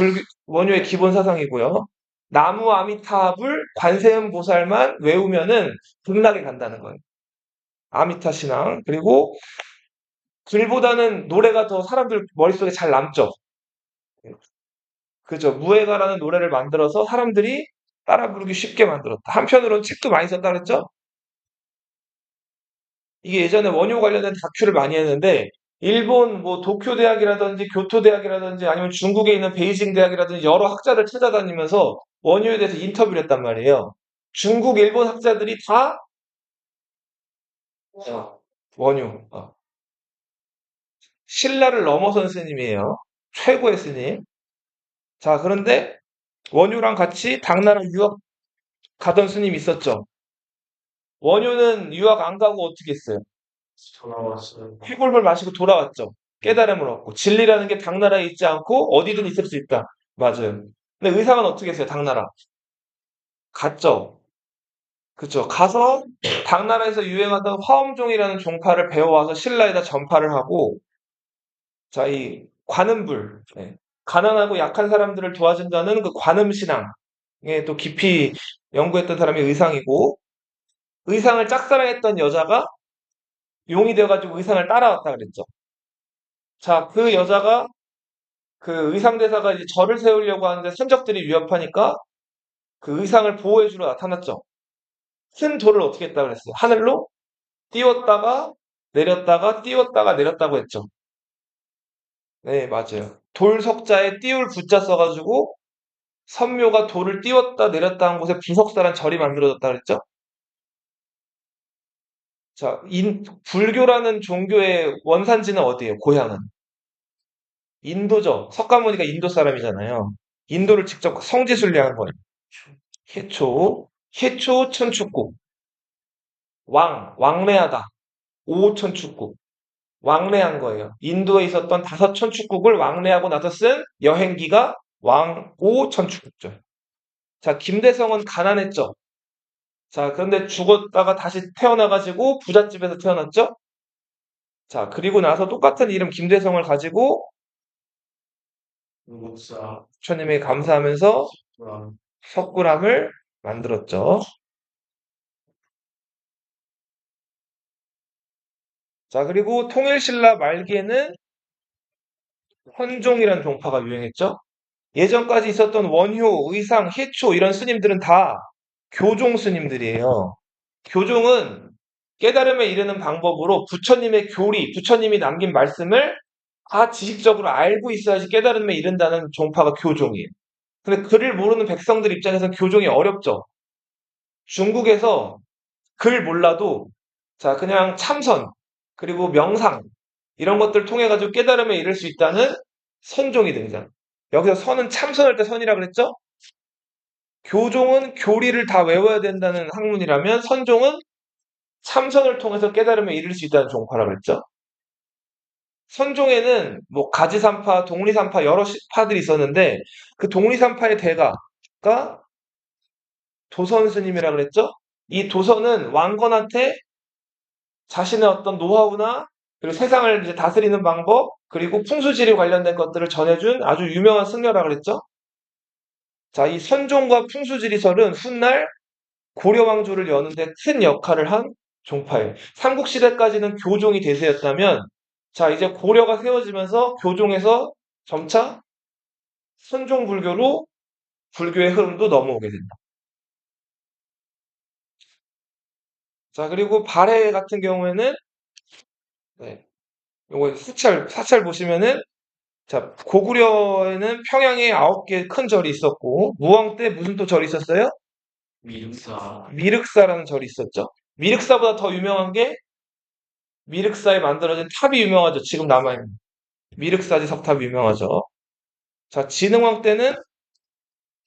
원효의 기본 사상이고요. 나무 아미타불 관세음 보살만 외우면은 극락에 간다는 거예요. 아미타 신앙. 그리고 글보다는 노래가 더 사람들 머릿속에 잘 남죠. 그죠. 무예가라는 노래를 만들어서 사람들이 따라 부르기 쉽게 만들었다. 한편으로는 책도 많이 썼다 그랬죠? 이게 예전에 원효 관련된 다큐를 많이 했는데 일본 뭐 도쿄 대학이라든지 교토 대학이라든지 아니면 중국에 있는 베이징 대학이라든지 여러 학자를 찾아다니면서 원효에 대해서 인터뷰를 했단 말이에요. 중국, 일본 학자들이 다 원효, 신라를 넘어선 스님이에요. 최고의 스님. 자, 그런데 원효랑 같이 당나라 유학 가던 스님이 있었죠. 원효는 유학 안 가고 어떻게 했어요? 돌아왔어요. 해골물 마시고 돌아왔죠. 깨달음을 얻고. 진리라는 게 당나라에 있지 않고 어디든 있을 수 있다. 맞아요. 근데 의상은 어떻게 했어요? 당나라. 갔죠. 그쵸. 가서 당나라에서 유행하던 화엄종이라는 종파를 배워와서 신라에다 전파를 하고, 자, 이 관음불. 예. 가난하고 약한 사람들을 도와준다는 그 관음신앙에 또 깊이 연구했던 사람이 의상이고, 의상을 짝사랑했던 여자가 용이 되어가지고 의상을 따라왔다 그랬죠. 자, 그 여자가 그 의상대사가 이제 절을 세우려고 하는데 선적들이 위협하니까 그 의상을 보호해주러 나타났죠. 큰 돌을 어떻게 했다 그랬어요? 하늘로 띄웠다가 내렸다가 띄웠다가 내렸다고 했죠. 네, 맞아요. 돌 석자에 띄울 부자 써가지고 선묘가 돌을 띄웠다 내렸다 한 곳에 부석사란 절이 만들어졌다 그랬죠. 자, 불교라는 종교의 원산지는 어디예요? 고향은? 인도죠. 석가모니가 인도 사람이잖아요. 인도를 직접 성지순례한 거예요. 해초 천축국. 왕래하다. 오천축국. 왕래한 거예요. 인도에 있었던 5천축국을 왕래하고 나서 쓴 여행기가 오천축국죠. 자, 김대성은 가난했죠. 자, 그런데 죽었다가 다시 태어나가지고 부잣집에서 태어났죠. 자, 그리고 나서 똑같은 이름 김대성을 가지고 목사. 부처님에게 감사하면서 그럼 석굴암을 만들었죠. 자, 그리고 통일신라 말기에는 헌종이라는 종파가 유행했죠. 예전까지 있었던 원효, 의상, 해초 이런 스님들은 다 교종 스님들이에요. 교종은 깨달음에 이르는 방법으로 부처님의 교리, 부처님이 남긴 말씀을 다 지식적으로 알고 있어야지 깨달음에 이른다는 종파가 교종이에요. 근데 글을 모르는 백성들 입장에서는 교종이 어렵죠. 중국에서 글 몰라도 자 그냥 참선 그리고 명상 이런 것들 통해 가지고 깨달음에 이를 수 있다는 선종이 등장. 여기서 선은 참선할 때 선이라 그랬죠? 교종은 교리를 다 외워야 된다는 학문이라면 선종은 참선을 통해서 깨달음에 이를 수 있다는 종파라 그랬죠? 선종에는 뭐 가지산파, 독리산파 여러 파들이 있었는데 그 독리산파의 대가가 도선 스님이라 그랬죠? 이 도선은 왕건한테 자신의 어떤 노하우나 그리고 세상을 이제 다스리는 방법 그리고 풍수지리 관련된 것들을 전해준 아주 유명한 승려라 그랬죠? 자, 이 선종과 풍수지리설은 훗날 고려 왕조를 여는데 큰 역할을 한 종파예요. 삼국시대까지는 교종이 대세였다면 자, 이제 고려가 세워지면서 교종에서 점차 선종불교로 불교의 흐름도 넘어오게 된다. 자, 그리고 발해 같은 경우에는 네, 요거 사찰 보시면은 자, 고구려에는 평양에 9개 큰 절이 있었고, 무왕 때 무슨 또 절이 있었어요? 미륵사. 미륵사라는 절이 있었죠. 미륵사보다 더 유명한 게 미륵사에 만들어진 탑이 유명하죠. 지금 남아있는. 미륵사지 석탑이 유명하죠. 자, 진흥왕 때는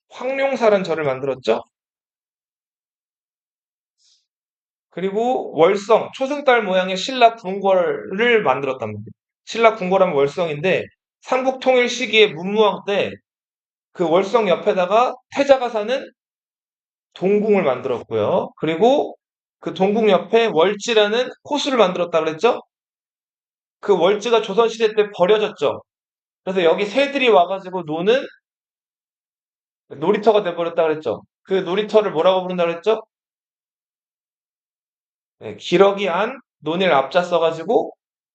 황룡사라는 절을 만들었죠. 그리고 월성, 초승달 모양의 신라 궁궐을 만들었단 말이에요. 신라 궁궐하면 월성인데, 삼국 통일 시기에 문무왕 때 그 월성 옆에다가 태자가 사는 동궁을 만들었고요. 그리고 그 동궁 옆에 월지라는 호수를 만들었다 그랬죠? 그 월지가 조선시대 때 버려졌죠. 그래서 여기 새들이 와가지고 노는 놀이터가 돼버렸다 그랬죠. 그 놀이터를 뭐라고 부른다 그랬죠? 네, 기러기 안, 논을 앞자 써가지고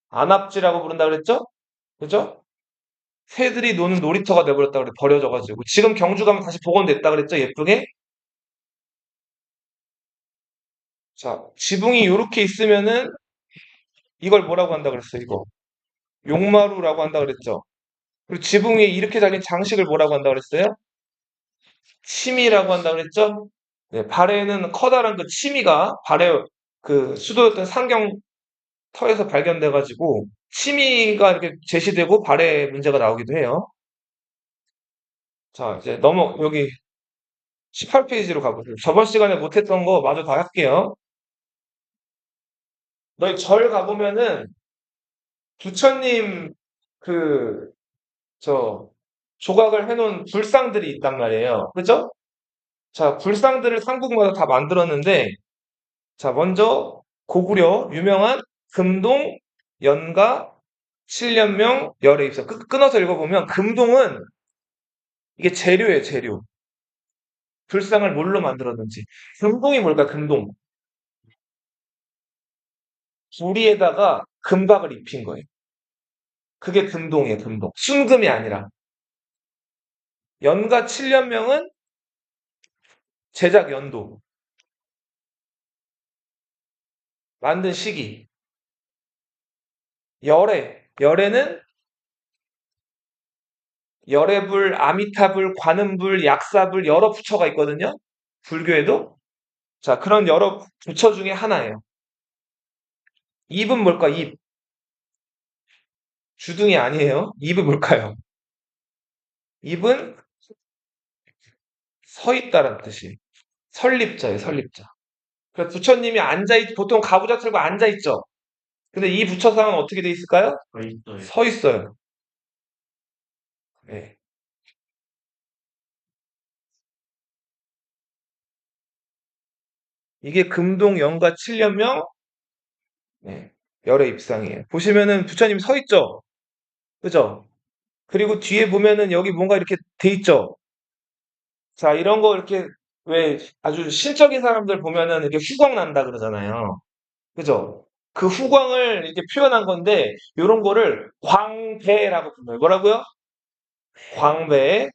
안압지라고 부른다 그랬죠? 그죠? 새들이 노는 놀이터가 돼버렸다 그래, 버려져가지고. 지금 경주 가면 다시 복원됐다 그랬죠? 예쁘게? 자, 지붕이 이렇게 있으면은 이걸 뭐라고 한다 그랬어요, 이거. 용마루라고 한다 그랬죠? 그리고 지붕 위에 이렇게 달린 장식을 뭐라고 한다 그랬어요? 침이라고 한다 그랬죠? 네, 발해는 커다란 그 침이가 발해 그 수도였던 상경터에서 발견돼가지고 침이가 이렇게 제시되고 발해 문제가 나오기도 해요. 자, 이제 여기 18페이지로 가보세요. 저번 시간에 못했던 거 마저 다 할게요. 너희 절 가보면은 부처님 그, 조각을 해놓은 불상들이 있단 말이에요. 그죠? 자, 불상들을 삼국마다 다 만들었는데, 자, 먼저 고구려 유명한 금동, 연가, 칠련명, 열애입성. 끊어서 읽어보면 금동은 이게 재료예요, 재료. 불상을 뭘로 만들었는지. 금동이 뭘까, 금동? 구리에다가 금박을 입힌 거예요. 그게 금동이에요, 금동. 순금이 아니라. 연가 칠련명은 제작 연도, 만든 시기. 열애는 열애불, 아미타불, 관음불, 약사불 여러 부처가 있거든요. 불교에도. 자, 그런 여러 부처 중에 하나예요. 입은 뭘까? 입. 주둥이 아니에요. 입은 뭘까요? 입은 서 있다는 뜻이. 설립자예요, 설립자. 그래서 부처님이 보통 가부좌 틀고 앉아있죠. 근데 이 부처상은 어떻게 돼 있을까요? 있어요. 서 있어요. 네. 이게 금동 영가 칠련명 네. 열의 입상이에요. 보시면은 부처님 서 있죠? 그죠? 그리고 뒤에 보면은 여기 뭔가 이렇게 돼 있죠? 자, 이런 거 이렇게 왜 아주 신적인 사람들 보면은 이렇게 후광 난다 그러잖아요. 그죠? 그 후광을 이렇게 표현한 건데, 요런 거를 광배라고 불러요. 뭐라고요? 광배.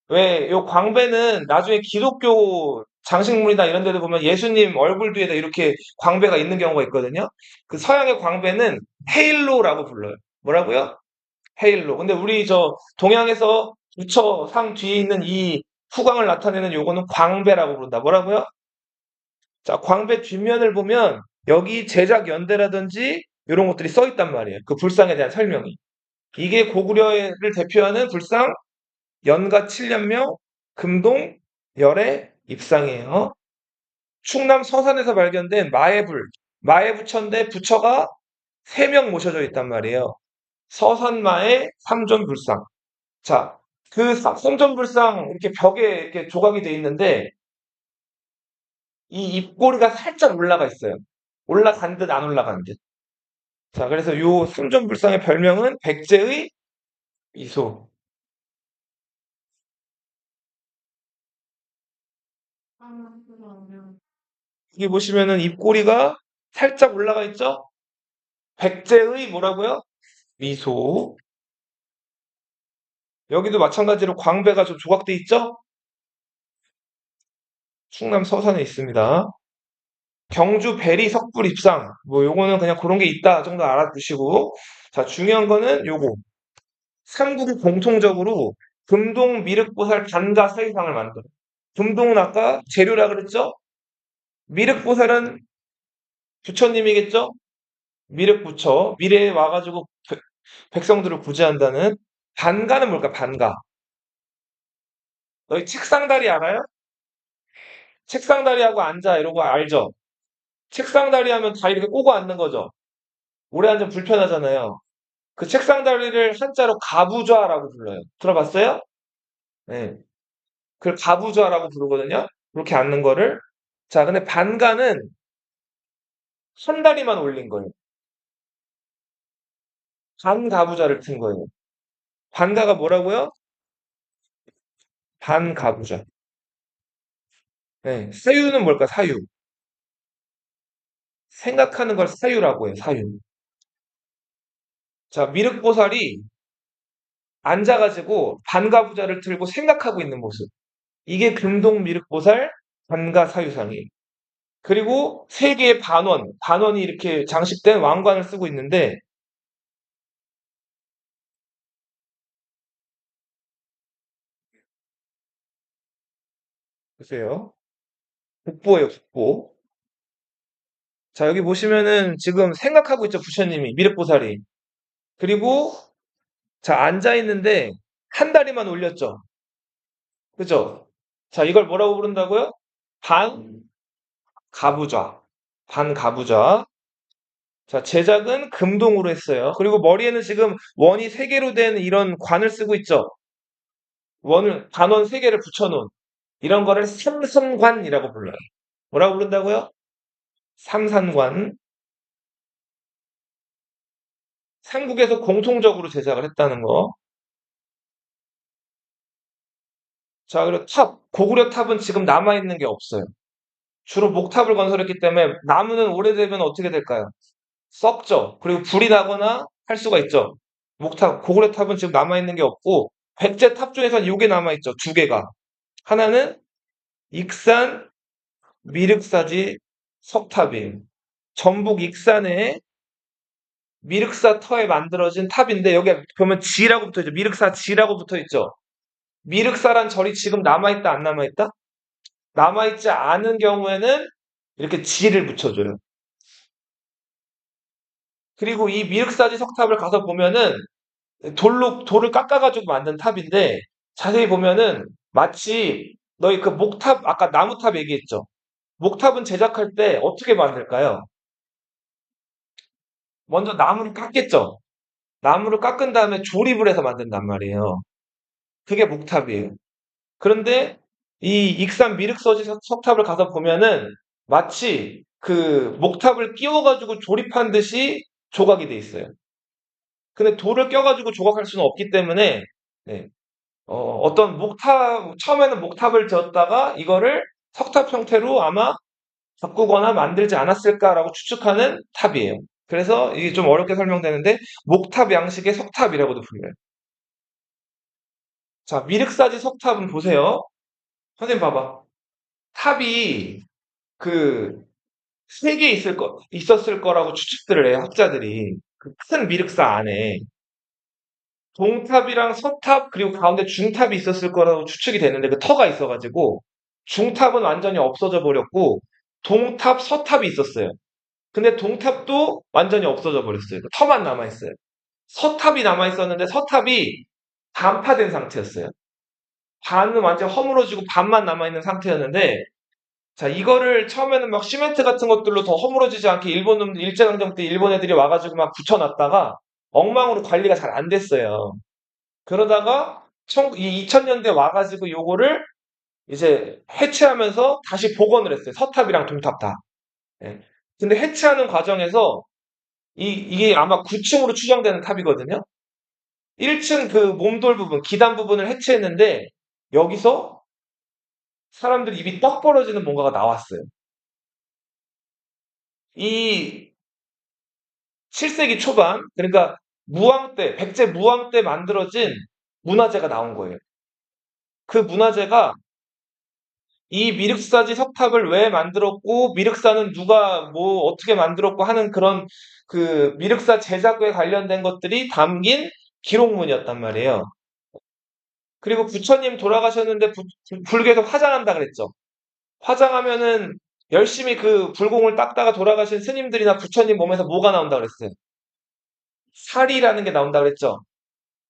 왜, 요 광배는 나중에 기독교 장식물이나 이런 데도 보면 예수님 얼굴 뒤에다 이렇게 광배가 있는 경우가 있거든요. 그 서양의 광배는 헤일로라고 불러요. 뭐라고요? 헤일로. 근데 우리 동양에서 부처 상 뒤에 있는 이 후광을 나타내는 요거는 광배라고 부른다. 뭐라고요? 자, 광배 뒷면을 보면 여기 제작 연대라든지 이런 것들이 써 있단 말이에요. 그 불상에 대한 설명이. 이게 고구려를 대표하는 불상 연가 칠련명 금동 열의 입상이에요. 충남 서산에서 발견된 마애불. 마애부처인데 부처가 3명 모셔져 있단 말이에요. 서산마의 삼존불상. 자, 그 삼존불상 이렇게 벽에 이렇게 조각이 돼 있는데 이 입꼬리가 살짝 올라가 있어요. 올라간 듯 안 올라간 듯. 자, 그래서 요 삼존불상의 별명은 백제의 미소. 여기 보시면은 입꼬리가 살짝 올라가 있죠? 백제의 뭐라고요? 미소. 여기도 마찬가지로 광배가 좀 조각돼 있죠? 충남 서산에 있습니다. 경주 배리 석불 입상. 뭐 요거는 그냥 그런 게 있다 정도 알아두시고. 자, 중요한 거는 요거. 삼국이 공통적으로 금동 미륵보살 반가 사유상을 만들어. 금동은 아까 재료라 그랬죠? 미륵보살은 부처님이겠죠? 미륵부처. 미래에 와가지고 백성들을 구제한다는. 반가는 뭘까? 반가. 너희 책상다리 알아요? 책상다리하고 앉아 이러고 알죠? 책상다리 하면 다 이렇게 꼬고 앉는 거죠. 오래 앉으면 불편하잖아요. 그 책상다리를 한자로 가부좌라고 불러요. 들어봤어요? 네. 그걸 가부좌라고 부르거든요. 그렇게 앉는 거를. 자, 근데 반가는 한 다리만 올린 거예요. 반가부좌를 튼 거예요. 반가가 뭐라고요? 반가부좌. 네. 사유는 뭘까? 사유. 생각하는 걸 사유라고 해요. 사유. 자, 미륵보살이 앉아가지고 반가부좌를 들고 생각하고 있는 모습. 이게 금동미륵보살 반가사유상이에요. 그리고 세 개의 반원이 이렇게 장식된 왕관을 쓰고 있는데, 보세요. 국보예요, 국보. 자, 여기 보시면은 지금 생각하고 있죠, 부처님이, 미륵보살이. 그리고, 자, 앉아있는데, 한 다리만 올렸죠. 그죠? 자, 이걸 뭐라고 부른다고요? 반가부좌. 반가부좌. 자, 제작은 금동으로 했어요. 그리고 머리에는 지금 원이 세 개로 된 이런 관을 쓰고 있죠. 단원 세 개를 붙여놓은 이런 거를 삼선관이라고 불러요. 뭐라고 부른다고요? 삼산관. 삼국에서 공통적으로 제작을 했다는 거. 자, 그리고 고구려 탑은 지금 남아있는 게 없어요. 주로 목탑을 건설했기 때문에 나무는 오래되면 어떻게 될까요? 썩죠. 그리고 불이 나거나 할 수가 있죠. 고구려 탑은 지금 남아있는 게 없고, 백제 탑 중에서는 요게 남아있죠. 두 개가. 하나는 익산 미륵사지 석탑이에요. 전북 익산에 미륵사 터에 만들어진 탑인데 여기 보면 지라고 붙어 있죠. 미륵사 지라고 붙어 있죠. 미륵사란 절이 지금 남아있다 안 남아있다? 남아있지 않은 경우에는 이렇게 지를 붙여줘요. 그리고 이 미륵사지 석탑을 가서 보면은 돌을 깎아가지고 만든 탑인데 자세히 보면은 마치 너희 그 목탑 아까 나무탑 얘기했죠. 목탑은 제작할 때 어떻게 만들까요? 먼저 나무를 깎겠죠. 나무를 깎은 다음에 조립을 해서 만든단 말이에요. 그게 목탑이에요. 그런데 이 익산 미륵서지 석탑을 가서 보면은 마치 그 목탑을 끼워가지고 조립한 듯이 조각이 돼 있어요. 근데 돌을 껴가지고 조각할 수는 없기 때문에 네, 어떤 처음에는 목탑을 지었다가 이거를 석탑 형태로 아마 바꾸거나 만들지 않았을까라고 추측하는 탑이에요. 그래서 이게 좀 어렵게 설명되는데 목탑 양식의 석탑이라고도 불려요. 자, 미륵사지 석탑은 보세요. 선생님 봐봐. 탑이 그 세 개 있었을 거라고 추측들을 해요, 학자들이. 그 큰 미륵사 안에. 동탑이랑 서탑, 그리고 가운데 중탑이 있었을 거라고 추측이 되는데 그 터가 있어가지고 중탑은 완전히 없어져 버렸고 동탑, 서탑이 있었어요. 근데 동탑도 완전히 없어져 버렸어요. 그 터만 남아있어요. 서탑이 남아있었는데 서탑이 반파된 상태였어요. 반은 완전 허물어지고 반만 남아있는 상태였는데 자, 이거를 처음에는 막 시멘트 같은 것들로 더 허물어지지 않게 일제강점 때 일본 애들이 와가지고 막 붙여놨다가 엉망으로 관리가 잘 안 됐어요. 그러다가 2000년대 와가지고 요거를 이제 해체하면서 다시 복원을 했어요. 서탑이랑 동탑 다. 예. 근데 해체하는 과정에서 이게 아마 9층으로 추정되는 탑이거든요. 1층 그 몸돌 부분, 기단 부분을 해체했는데 여기서 사람들 입이 떡 벌어지는 뭔가가 나왔어요. 이 7세기 초반, 그러니까 백제 무왕 때 만들어진 문화재가 나온 거예요. 그 문화재가 이 미륵사지 석탑을 왜 만들었고, 미륵사는 누가 뭐 어떻게 만들었고 하는 그런 그 미륵사 제작에 관련된 것들이 담긴 기록문이었단 말이에요. 그리고 부처님 돌아가셨는데 불교에서 화장한다 그랬죠. 화장하면은 열심히 그 불공을 닦다가 돌아가신 스님들이나 부처님 몸에서 뭐가 나온다 그랬어요? 살이라는 게 나온다 그랬죠.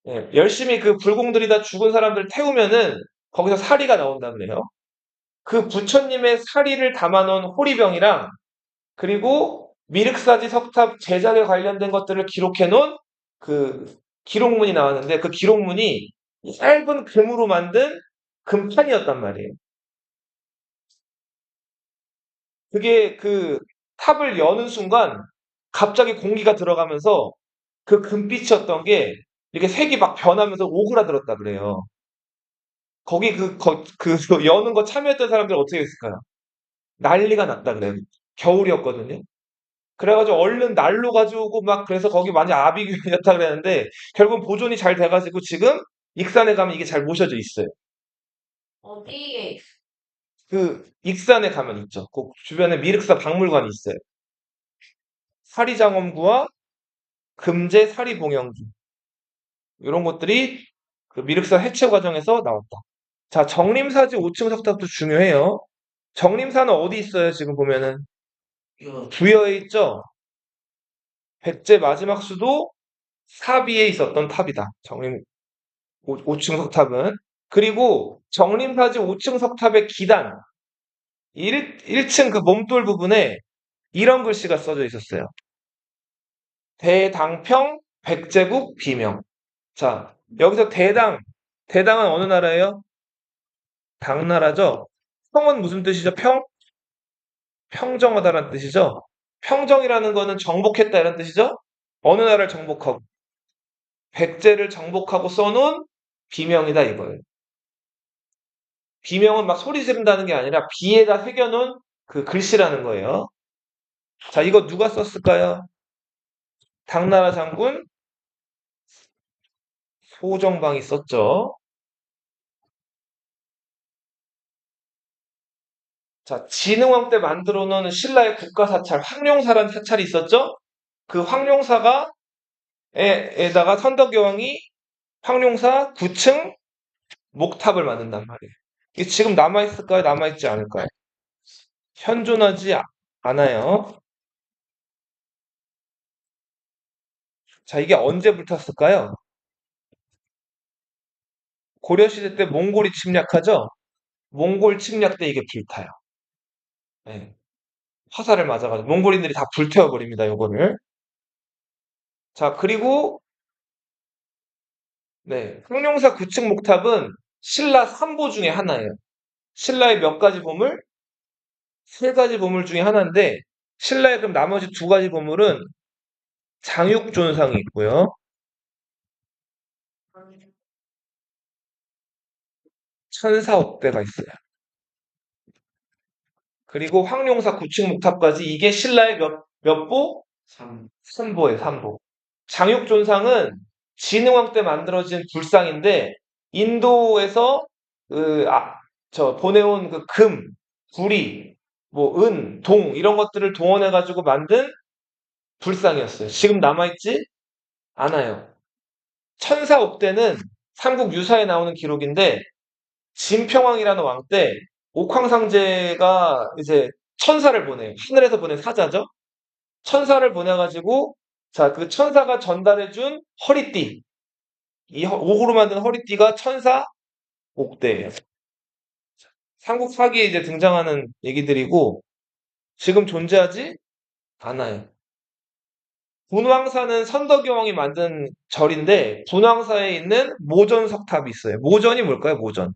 예, 열심히 그 불공들이다 죽은 사람들 태우면은 거기서 사리가 나온다 그래요. 그 부처님의 사리를 담아놓은 호리병이랑 그리고 미륵사지 석탑 제작에 관련된 것들을 기록해 놓은 그 기록문이 나왔는데 그 기록문이 얇은 금으로 만든 금판이었단 말이에요. 그게 그 탑을 여는 순간 갑자기 공기가 들어가면서 그 금빛이었던 게 이렇게 색이 막 변하면서 오그라들었다 그래요. 거기 그 여는 거 참여했던 사람들 어떻게 했을까요? 난리가 났다 그래요. 겨울이었거든요. 그래가지고 얼른 난로 가져오고 막 그래서 거기 많이 아비규였다 그랬는데 결국 보존이 잘 돼가지고 지금 익산에 가면 이게 잘 모셔져 있어요. 어디에 그 익산에 가면 있죠. 그 주변에 미륵사 박물관이 있어요. 사리장엄구와 금제 사리봉영기 이런 것들이 그 미륵사 해체 과정에서 나왔다. 자, 정림사지 5층 석탑도 중요해요. 정림사는 어디 있어요? 지금 보면은 이거 부여에 있죠. 백제 마지막 수도 사비에 있었던 탑이다. 정림 5층 석탑은. 그리고 정림사지 5층 석탑의 기단 1층 그 몸돌 부분에 이런 글씨가 써져 있었어요. 대당평 백제국 비명. 자, 여기서 대당은 어느 나라예요? 당나라죠? 평은 무슨 뜻이죠? 평정하다라는 뜻이죠? 평정이라는 거는 정복했다 이런 뜻이죠? 어느 나라를 정복하고? 백제를 정복하고 써놓은 비명이다 이거예요. 비명은 막 소리 지른다는 게 아니라 비에다 새겨놓은 그 글씨라는 거예요. 자, 이거 누가 썼을까요? 당나라 장군 소정방이 썼죠. 자, 진흥왕 때 만들어 놓은 신라의 국가사찰, 황룡사라는 사찰이 있었죠? 그 황룡사가, 에다가 선덕여왕이 황룡사 9층 목탑을 만든단 말이에요. 이게 지금 남아있을까요? 남아있지 않을까요? 현존하지 않아요. 자, 이게 언제 불탔을까요? 고려시대 때 몽골이 침략하죠? 몽골 침략 때 이게 불타요. 네. 화살을 맞아가지고 몽골인들이 다 불태워버립니다, 요거를. 자, 그리고 네, 흥룡사 9층 목탑은 신라 3보 중에 하나예요. 신라의 몇 가지 보물? 세 가지 보물 중에 하나인데 신라의 그럼 나머지 두 가지 보물은 장육존상이 있고요. 천사옥대가 있어요. 그리고 황룡사 9층 목탑까지 이게 신라의 몇 보? 3 3보예요, 3보. 장육존상은 진흥왕 때 만들어진 불상인데 인도에서 그, 보내온 그 금, 구리, 뭐 은, 동 이런 것들을 동원해가지고 만든 불상이었어요. 지금 남아있지 않아요. 천사옥대는 삼국 유사에 나오는 기록인데 진평왕이라는 왕 때 옥황상제가 이제 천사를 보내요. 하늘에서 보낸 사자죠. 천사를 보내가지고 자, 그 천사가 전달해준 허리띠 이 옥으로 만든 허리띠가 천사 옥대예요. 삼국 사기에 이제 등장하는 얘기들이고 지금 존재하지 않아요. 분황사는 선덕여왕이 만든 절인데 분황사에 있는 모전석탑이 있어요. 모전이 뭘까요? 모전.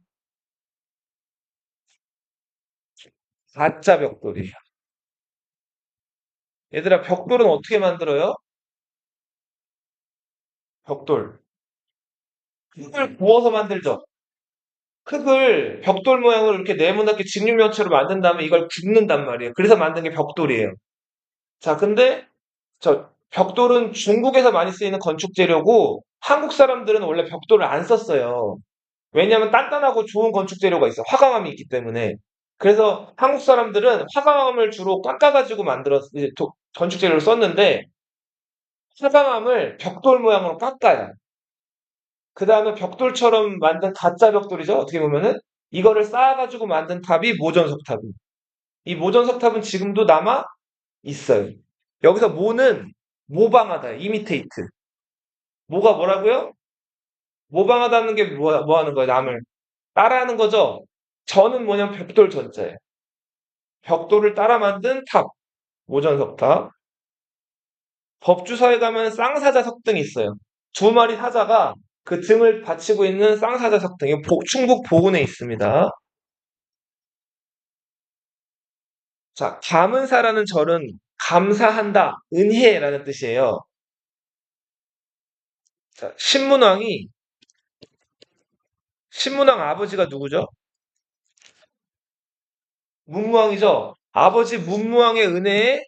가짜 벽돌이에요. 얘들아 벽돌은 어떻게 만들어요? 벽돌. 흙을 구워서 만들죠. 흙을 벽돌 모양으로 이렇게 네모나게 직육면체로 만든 다음에 이걸 굽는단 말이에요. 그래서 만든 게 벽돌이에요. 자, 근데 저 벽돌은 중국에서 많이 쓰이는 건축 재료고 한국 사람들은 원래 벽돌을 안 썼어요. 왜냐하면 단단하고 좋은 건축 재료가 있어. 화강암이 있기 때문에. 그래서 한국 사람들은 화강암을 주로 깎아가지고 이제 건축 재료를 썼는데 화강암을 벽돌 모양으로 깎아요. 그 다음에 벽돌처럼 만든 가짜 벽돌이죠. 어떻게 보면은 이거를 쌓아가지고 만든 탑이 모전석탑이에요. 이 모전석탑은 지금도 남아 있어요. 여기서 모는 모방하다, 이미테이트. 모가 뭐라고요? 모방하다는 게 뭐 하는 거예요? 남을 따라하는 거죠. 저는 뭐냐면 벽돌 전자예요. 벽돌을 따라 만든 탑, 모전석탑. 법주사에 가면 쌍사자 석등이 있어요. 두 마리 사자가 그 등을 받치고 있는 쌍사자 석등이 충북 보은에 있습니다. 자, 감은사라는 절은 감사한다, 은혜라는 뜻이에요. 자, 신문왕 아버지가 누구죠? 문무왕이죠. 아버지 문무왕의 은혜에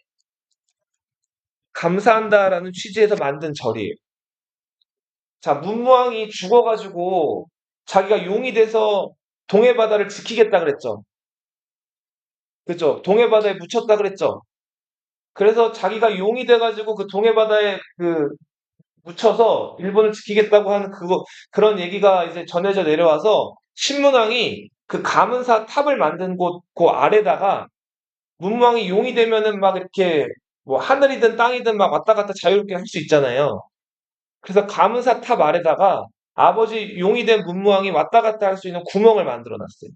감사한다라는 취지에서 만든 절이에요. 자, 문무왕이 죽어가지고 자기가 용이 돼서 동해바다를 지키겠다 그랬죠. 그죠? 동해바다에 묻혔다 그랬죠. 그래서 자기가 용이 돼가지고 그 동해바다에 묻혀서 일본을 지키겠다고 하는 그런 얘기가 이제 전해져 내려와서 신문왕이 그 감은사 탑을 만든 그 아래다가 문무왕이 용이 되면은 막 이렇게 뭐 하늘이든 땅이든 막 왔다 갔다 자유롭게 할 수 있잖아요. 그래서 감은사 탑 아래다가 아버지 용이 된 문무왕이 왔다 갔다 할 수 있는 구멍을 만들어 놨어요.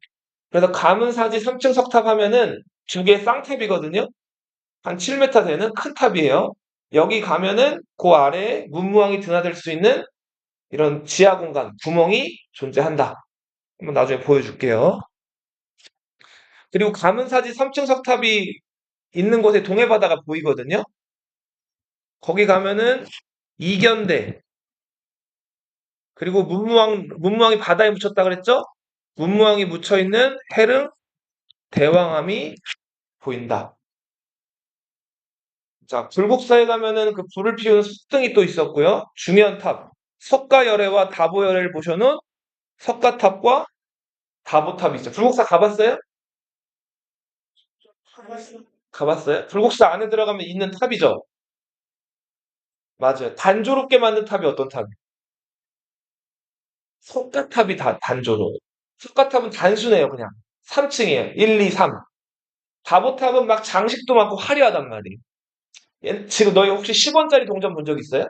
그래서 감은사지 3층 석탑 하면은 두 개의 쌍탑이거든요. 한 7m 되는 큰 탑이에요. 여기 가면은 그 아래에 문무왕이 드나들 수 있는 이런 지하 공간, 구멍이 존재한다. 한번 나중에 보여줄게요. 그리고 감은사지 3층 석탑이 있는 곳에 동해바다가 보이거든요. 거기 가면은 이견대, 그리고 문무왕이 바다에 묻혔다 그랬죠? 문무왕이 묻혀있는 해릉 대왕암이 보인다. 자, 불국사에 가면은 그 불을 피우는 숯등이 또 있었고요. 중현탑, 석가열애와 다보열애를 보셔놓은 석가탑과 다보탑이 있어요. 불국사 가봤어요? 가봤어요? 불국사 안에 들어가면 있는 탑이죠? 맞아요. 단조롭게 만든 탑이 어떤 탑이에요? 석가탑이 단조로워요. 석가탑은 단순해요, 그냥. 3층이에요. 1, 2, 3. 다보탑은 막 장식도 많고 화려하단 말이에요. 지금 너희 혹시 10원짜리 동전 본 적 있어요?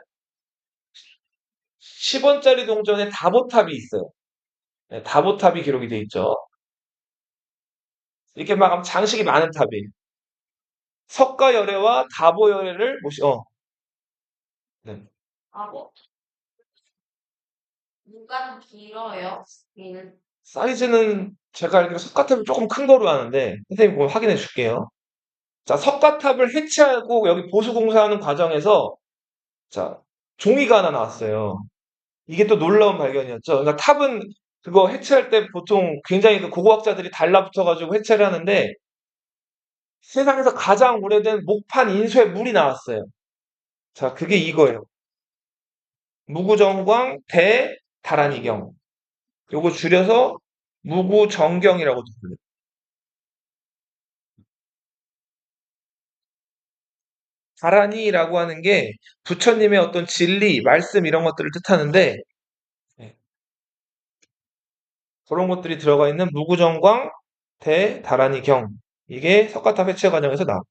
10원짜리 동전에 다보탑이 있어요. 네, 다보탑이 기록이 돼 있죠. 이렇게 막 장식이 많은 탑이에요. 석가열애와 다보열애를 네. 아, 뭐, 누가 길어요? 사이즈는 제가 알기로 석가탑이 조금 큰 거로 아는데 선생님 그거 확인해 줄게요. 자, 석가탑을 해체하고 여기 보수공사하는 과정에서 자, 종이가 하나 나왔어요. 이게 또 놀라운 발견이었죠. 그러니까 탑은 그거 해체할 때 보통 굉장히 그 고고학자들이 달라붙어가지고 해체를 하는데 세상에서 가장 오래된 목판 인쇄 물이 나왔어요. 자, 그게 이거예요. 무구정광 대다란이경. 요거 줄여서 무구정경이라고도 불러요. 다란이라고 하는 게 부처님의 어떤 진리, 말씀 이런 것들을 뜻하는데 네, 그런 것들이 들어가 있는 무구정광 대다란이경. 이게 석가탑 해체 과정에서 나왔고.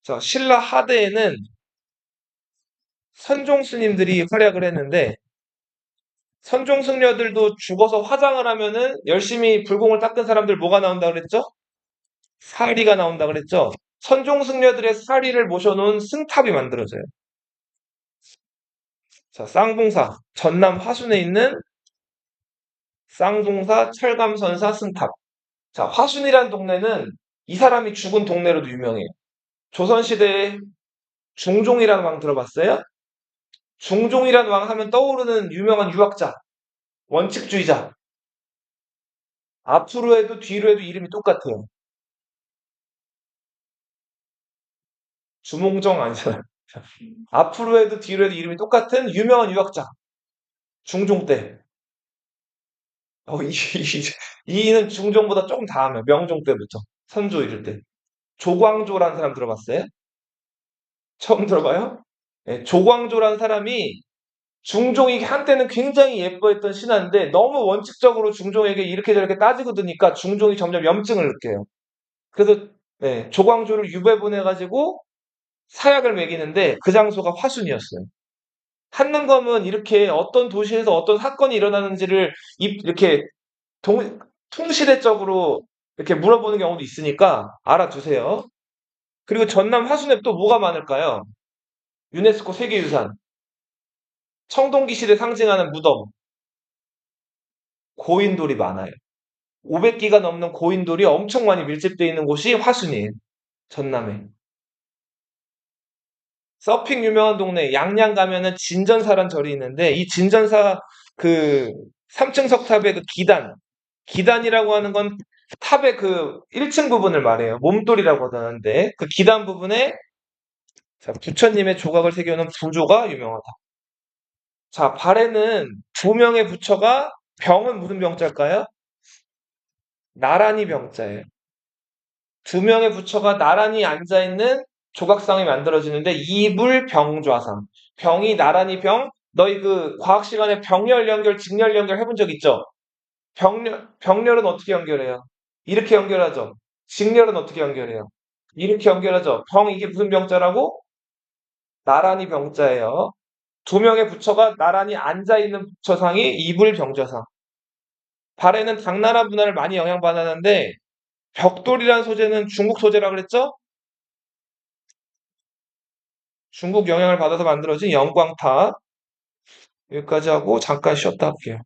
자, 신라 하대에는 선종 스님들이 활약을 했는데 선종 승려들도 죽어서 화장을 하면은 열심히 불공을 닦은 사람들 뭐가 나온다 그랬죠? 사리가 나온다 그랬죠? 선종 승려들의 사리를 모셔놓은 승탑이 만들어져요. 자, 쌍봉사 전남 화순에 있는 쌍봉사 철감선사 승탑. 자, 화순이란 동네는 이 사람이 죽은 동네로도 유명해요. 조선시대에 중종이라는 왕 들어봤어요? 중종이라는 왕 하면 떠오르는 유명한 유학자, 원칙주의자. 앞으로 해도 뒤로 해도 이름이 똑같아요. 주몽정 아니잖아요. 앞으로 해도 뒤로 해도 이름이 똑같은 유명한 유학자. 중종 때. 이는 중종보다 조금 다음에 명종 때부터. 선조 이럴 때. 조광조라는 사람 들어봤어요? 처음 들어봐요? 네, 조광조라는 사람이 중종이 한때는 굉장히 예뻐했던 신하인데 너무 원칙적으로 중종에게 이렇게 저렇게 따지고 드니까 중종이 점점 염증을 느껴요. 그래서 네, 조광조를 유배 보내가지고 사약을 먹이는데 그 장소가 화순이었어요. 한능검은 이렇게 어떤 도시에서 어떤 사건이 일어나는지를 이렇게 통시대적으로 이렇게 물어보는 경우도 있으니까 알아두세요. 그리고 전남 화순에 또 뭐가 많을까요? 유네스코 세계유산, 청동기 시대 상징하는 무덤, 고인돌이 많아요. 500기가 넘는 고인돌이 엄청 많이 밀집되어 있는 곳이 화순이에요. 전남에. 서핑 유명한 동네 양양 가면은 진전사란 절이 있는데 이 진전사 그 3층 석탑의 그 기단이라고 하는 건 탑의 그 1층 부분을 말해요. 몸돌이라고 하는데 그 기단 부분에 자, 부처님의 조각을 새겨놓은 부조가 유명하다. 자, 발에는 두 명의 부처가 병은 무슨 병자일까요? 나란히 병자예요. 두 명의 부처가 나란히 앉아있는 조각상이 만들어지는데 이불병좌상. 병이 나란히 병. 너희 그 과학 시간에 병렬 연결, 직렬 연결 해본 적 있죠? 병렬은 어떻게 연결해요? 이렇게 연결하죠. 직렬은 어떻게 연결해요? 이렇게 연결하죠. 이게 무슨 병자라고? 나란히 병자예요. 두 명의 부처가 나란히 앉아있는 부처상이 이불병좌상. 발에는 당나라 문화를 많이 영향받았는데 벽돌이라는 소재는 중국 소재라 그랬죠? 중국 영향을 받아서 만들어진 영광탑 여기까지 하고 잠깐 쉬었다 할게요.